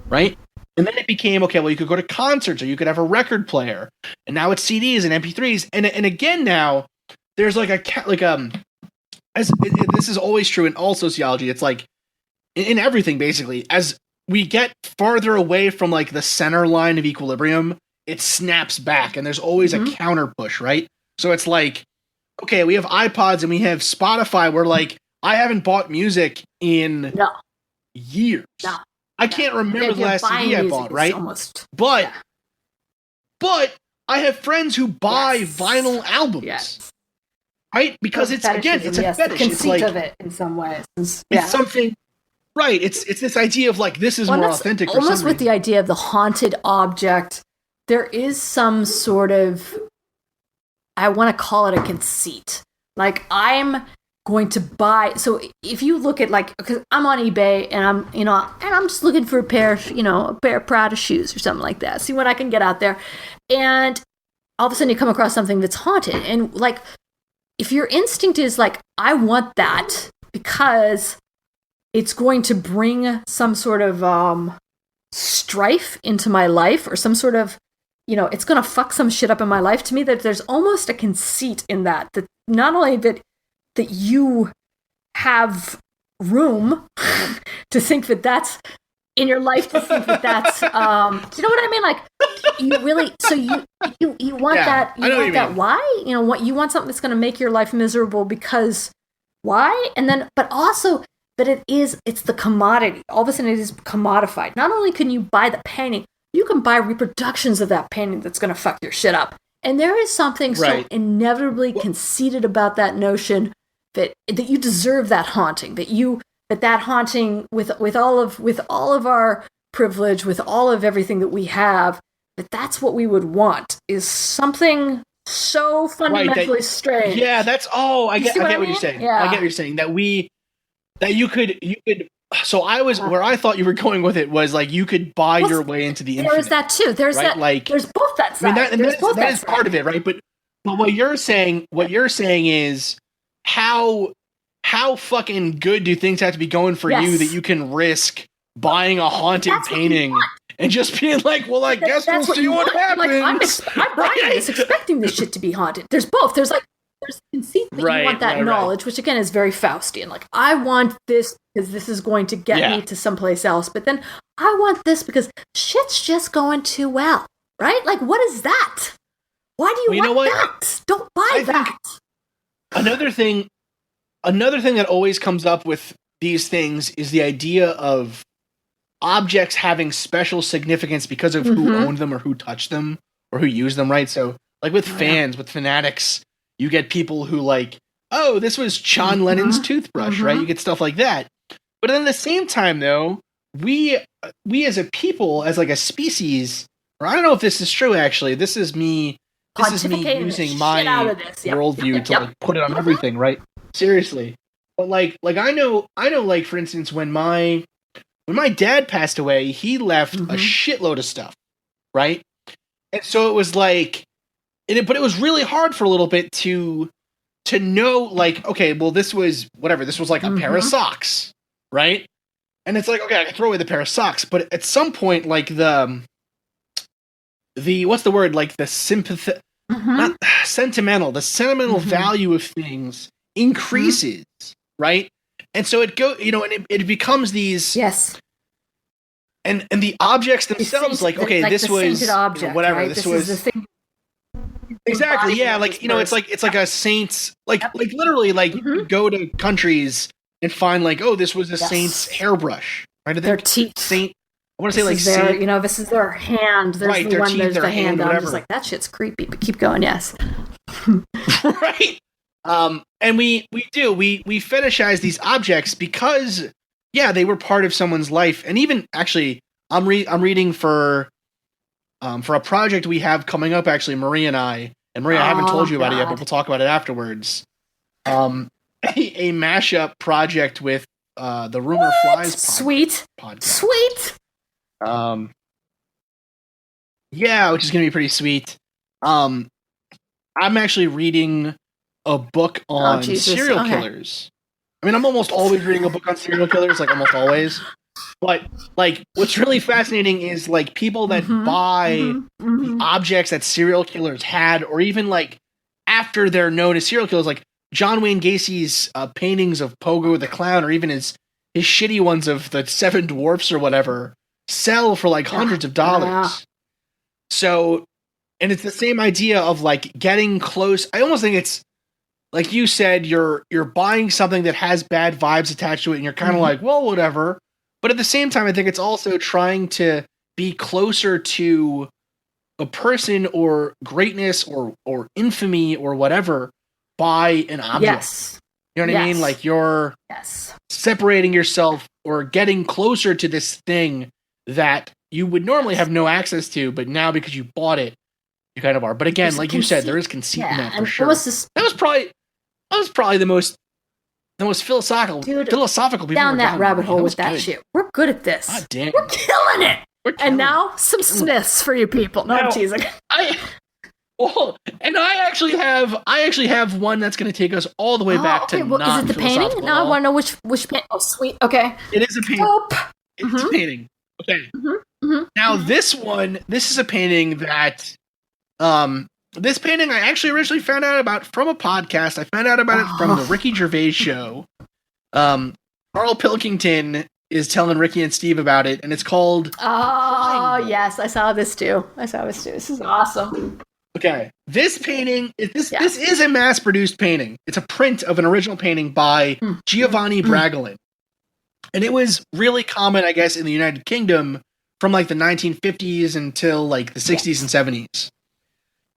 right? And then it became, okay, well, you could go to concerts or you could have a record player. And now it's CDs and MP3s. And again, now there's this is always true in all sociology. It's in everything, basically. As we get farther away from the center line of equilibrium, it snaps back and there's always a counter push, right? So it's okay, we have iPods and we have Spotify where I haven't bought music in years. No. I can't remember the last CD I bought, right? But I have friends who buy vinyl albums, right? Because it's a fetish. The conceit of it in some ways. It's something, right? It's this idea of this is more authentic. Almost with the idea of the haunted object, there is some sort of, I want to call it a conceit. I'm going to buy. So if you look at because I'm on eBay and I'm just looking for a pair of Prada shoes or something like that. See what I can get out there, and all of a sudden you come across something that's haunted, and if your instinct is I want that because it's going to bring some sort of strife into my life or some sort of it's going to fuck some shit up in my life. To me, that there's almost a conceit in that not only that you have room to think that that's in your life, to think that that's do you know what I mean? You really, so you want that, you want that. Why? You want something that's going to make your life miserable because Why? And then, but also that it's the commodity. All of a sudden it is commodified. Not only can you buy the painting, you can buy reproductions of that painting that's going to fuck your shit up. And there is something so inevitably conceited about that notion that you deserve that haunting, that haunting with all of our privilege, with all of everything that we have, that's what we would want, is something so fundamentally strange. Yeah, that's I get what you're saying. Yeah. I get what you're saying. That you could so I was where I thought you were going with it was like you could buy your way into the infinite. There's that too. There's that. Like, there's both that side. I mean, that is part of it, right? But what you're saying is how fucking good do things have to be going for you that you can risk buying a haunted painting and just being like, well, I guess we'll see what happens. Like, I'm buying this, expecting this shit to be haunted. There's both. There's conceit that you want that knowledge, which again is very Faustian. Like, I want this because this is going to get me to someplace else. But then I want this because shit's just going too well, right? Like, what is that? Why do you want that? Don't buy that. Another thing that always comes up with these things is the idea of objects having special significance because of who owned them or who touched them or who used them, right? So, like with fans, with fanatics, you get people who like, oh, this was John Lennon's toothbrush, right? You get stuff like that. But at the same time, though, we as a people, as like a species, or I don't know if this is true, actually. This is me using my worldview to like put it on everything, right? Seriously. But like I know, like, for instance, when my dad passed away, he left a shitload of stuff, right? And so it was like, but it was really hard for a little bit to know, like, okay, well, this was like a pair of socks, right? And it's like, okay, I can throw away the pair of socks, but at some point, like the what's the word? Like the not sentimental, the sentimental value of things increases, right? And so it and it becomes these and the objects themselves, like, okay, like this was object, whatever, right? this was the thing. Exactly, yeah, like, it's like a saint's, like literally, like, you could go to countries and find, like, oh, this was a saint's hairbrush, right? Their teeth. Saint, I want to say, like, saint. This is their hand. There's the one, there's the hand. I'm just like, that shit's creepy, but keep going, yes. Right. And we fetishize these objects because, they were part of someone's life. And even, actually, I'm reading for a project we have coming up, actually, Maria and I. And Maria, I haven't told you about it yet, but we'll talk about it afterwards. A mashup project with the Rumor Flies podcast. Sweet. Which is going to be pretty sweet. I'm actually reading a book on serial killers. I mean, I'm almost always reading a book on serial killers, like almost always. But, like, what's really fascinating is, like, people that buy the objects that serial killers had, or even, like, after they're known as serial killers, like John Wayne Gacy's paintings of Pogo the Clown, or even his shitty ones of the Seven Dwarfs or whatever, sell for, like, hundreds of dollars. Yeah. So, and it's the same idea of, like, getting close. I almost think it's, like you said, you're buying something that has bad vibes attached to it, and you're kind of like, well, whatever. But at the same time, I think it's also trying to be closer to a person or greatness or infamy or whatever by an object. Yes. You know what I mean? Like, you're separating yourself or getting closer to this thing that you would normally have no access to, but now because you bought it, you kind of are. But again, like you said, there is conceit in that for sure. That was probably the most philosophical people down that rabbit hole with that shit. We're good at this. God damn. We're killing it. And now some Smiths for you people. No, I'm teasing. And I actually have one that's going to take us all the way back to not. Is it the painting? Now I want to know which painting. Oh, sweet. Okay. It is a painting. Dope. It's a painting. Okay. Now this is a painting that, this painting I actually originally found out about from a podcast. I found out about it from the Ricky Gervais show. Carl Pilkington is telling Ricky and Steve about it, and it's called... Oh, yes, I saw this too. This is awesome. Okay, this painting, this is a mass-produced painting. It's a print of an original painting by Giovanni Bragolin. And it was really common, I guess, in the United Kingdom from like the 1950s until like the 60s and 70s.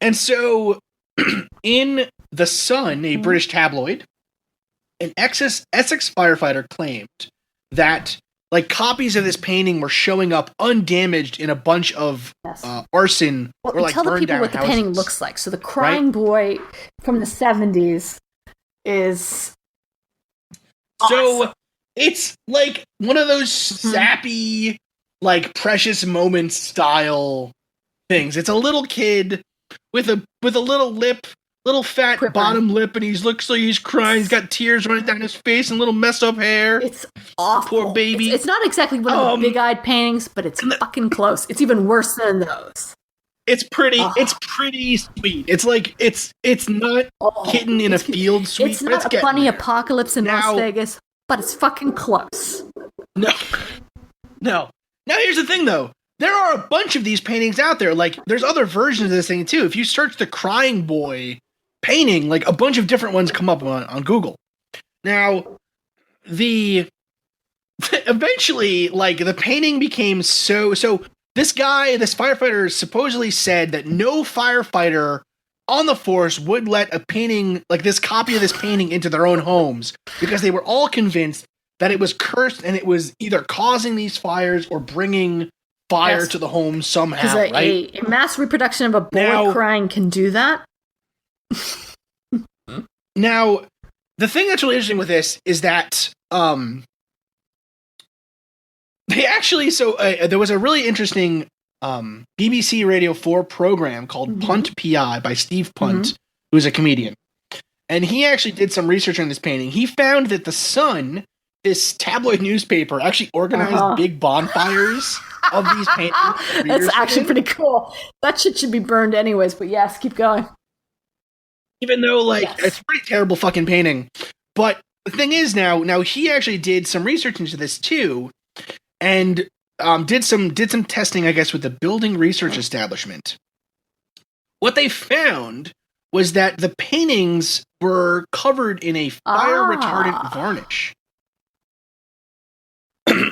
And so in The Sun, a British tabloid, an Essex firefighter claimed that like copies of this painting were showing up undamaged in a bunch of arson or like tell the burned people down what the houses. painting looks like. So the crying boy from the 70s is awesome. So it's like one of those sappy, like Precious Moments style things. It's a little kid with a little lip, little fat bottom lip, and he looks like he's crying. He's got tears running down his face and little messed up hair. It's awful. Poor baby. It's not exactly one of the big-eyed paintings, but it's fucking close. It's even worse than those. It's pretty. It's pretty sweet. It's like it's not Kitten in a Field sweet. It's not a funny apocalypse in Las Vegas, but it's fucking close. No. Now here's the thing, though. There are a bunch of these paintings out there. Like, there's other versions of this thing too. If you search the Crying Boy painting, like a bunch of different ones come up on Google. Now, eventually, like the painting became so. This firefighter supposedly said that no firefighter on the force would let a painting like this copy of this painting into their own homes because they were all convinced that it was cursed and it was either causing these fires or bringing fire to the home somehow. Right? A mass reproduction of a boy crying can do that. Now, the thing that's really interesting with this is that they actually there was a really interesting BBC Radio 4 program called Punt PI by Steve Punt, who's a comedian. And he actually did some research on this painting. He found that The Sun, this tabloid newspaper, actually organized big bonfires of these paintings. That's actually pretty cool. That shit should be burned anyways, but yes, keep going. Even though, it's a pretty terrible fucking painting. But the thing is now he actually did some research into this too, and did some testing, I guess, with the Building Research Establishment. What they found was that the paintings were covered in a fire-retardant varnish.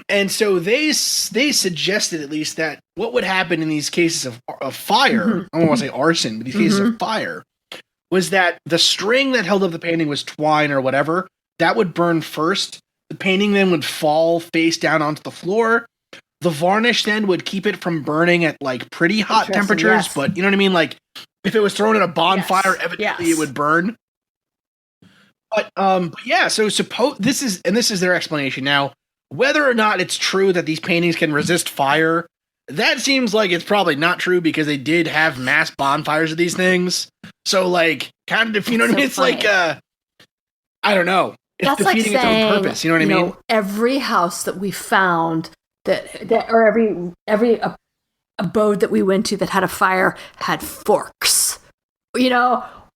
And so they suggested, at least, that what would happen in these cases of fire, I don't want to say arson, but these cases of fire, was that the string that held up the painting was twine or whatever, that would burn first. The painting then would fall face down onto the floor. The varnish then would keep it from burning at like pretty hot temperatures, but you know what I mean? Like if it was thrown in a bonfire, evidently it would burn. But yeah, so this is their explanation. Now, whether or not it's true that these paintings can resist fire, that seems like it's probably not true because they did have mass bonfires of these things. So like kind of, you know what I mean? It's like I don't know. It's That's defeating like saying, its own purpose. You know what I mean? Every house that we found or every abode that we went to that had a fire had forks,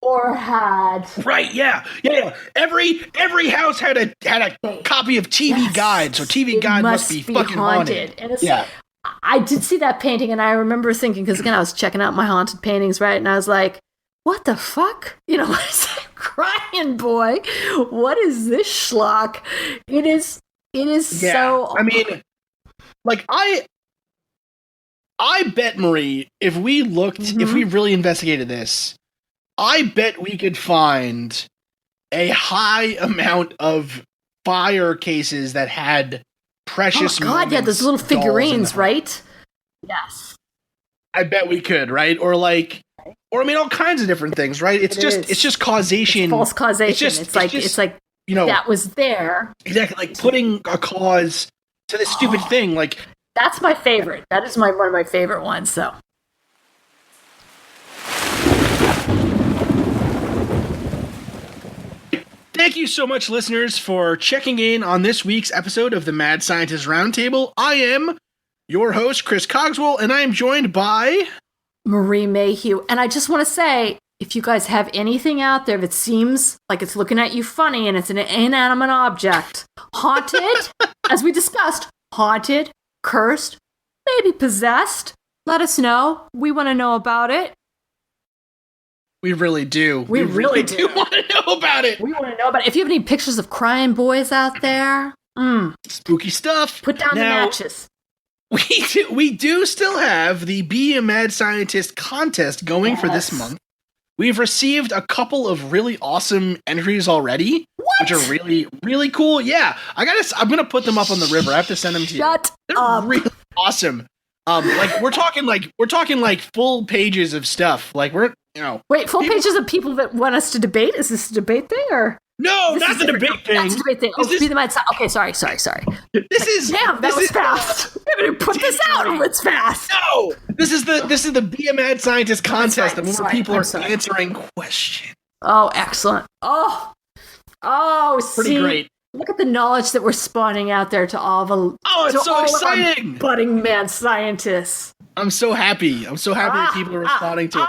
or had Every house had a copy of TV Guide, so TV Guide must be fucking haunted. And I did see that painting, and I remember thinking, because again I was checking out my haunted paintings, right, and I was like, what the fuck? It's like, Crying Boy, what is this schlock? It is so. I mean, like I bet, Marie, if we looked, if we really investigated this, I bet we could find a high amount of fire cases that had precious. Oh God, yeah, those little figurines, right? Yes, I bet we could, right? Or I mean, all kinds of different things, right? It's just causation. It's false causation. It's like that was there. Exactly, like putting a cause to this stupid thing. Like that's my favorite. That is one of my favorite ones. So. Thank you so much, listeners, for checking in on this week's episode of the Mad Scientist Roundtable. I am your host, Chris Cogswell, and I am joined by Marie Mayhew. And I just want to say, if you guys have anything out there that seems like it's looking at you funny and it's an inanimate object, haunted, as we discussed, haunted, cursed, maybe possessed, let us know. We want to know about it. We really do. We really do. want to know about it. We want to know about it. If you have any pictures of crying boys out there, spooky stuff. Put down the matches. We do still have the Be a Mad Scientist contest going for this month. We've received a couple of really awesome entries already, which are really, really cool. Yeah, I'm gonna put them up on the river. I have to send them to you. They're really awesome. We're talking full pages of stuff. Like Wait, full pages of people that want us to debate? Is this a debate thing or? No, not the debate thing. That's the debate thing. Be the Mad Scientist. Okay, sorry. Damn, that was fast. I'm gonna put this out. It's fast. No, this is the Be a Mad Scientist contest, and more people are answering questions. Oh, excellent. Oh, pretty great. Look at the knowledge that we're spawning out there to all the. Oh, it's so exciting! Budding mad scientists. I'm so happy. That people are responding to it.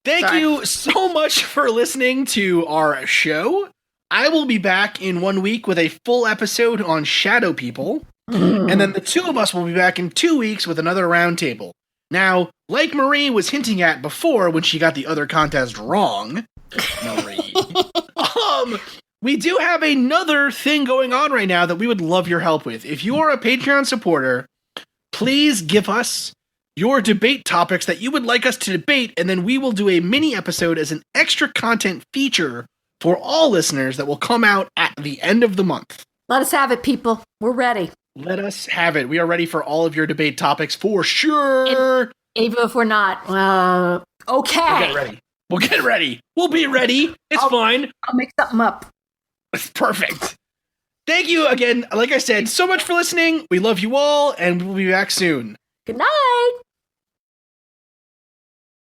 Thank you so much for listening to our show. I will be back in 1 week with a full episode on Shadow People. And then the two of us will be back in 2 weeks with another roundtable. Now, like Marie was hinting at before when she got the other contest wrong, Marie, we do have another thing going on right now that we would love your help with. If you are a Patreon supporter, please give us your debate topics that you would like us to debate, and then we will do a mini episode as an extra content feature for all listeners that will come out at the end of the month. Let us have it, people. We're ready. Let us have it. We are ready for all of your debate topics for sure. Even if we're not, okay. We'll get ready. We'll be ready. It's fine. I'll make something up. It's perfect. Thank you again, like I said, so much for listening. We love you all, and we'll be back soon. Good night.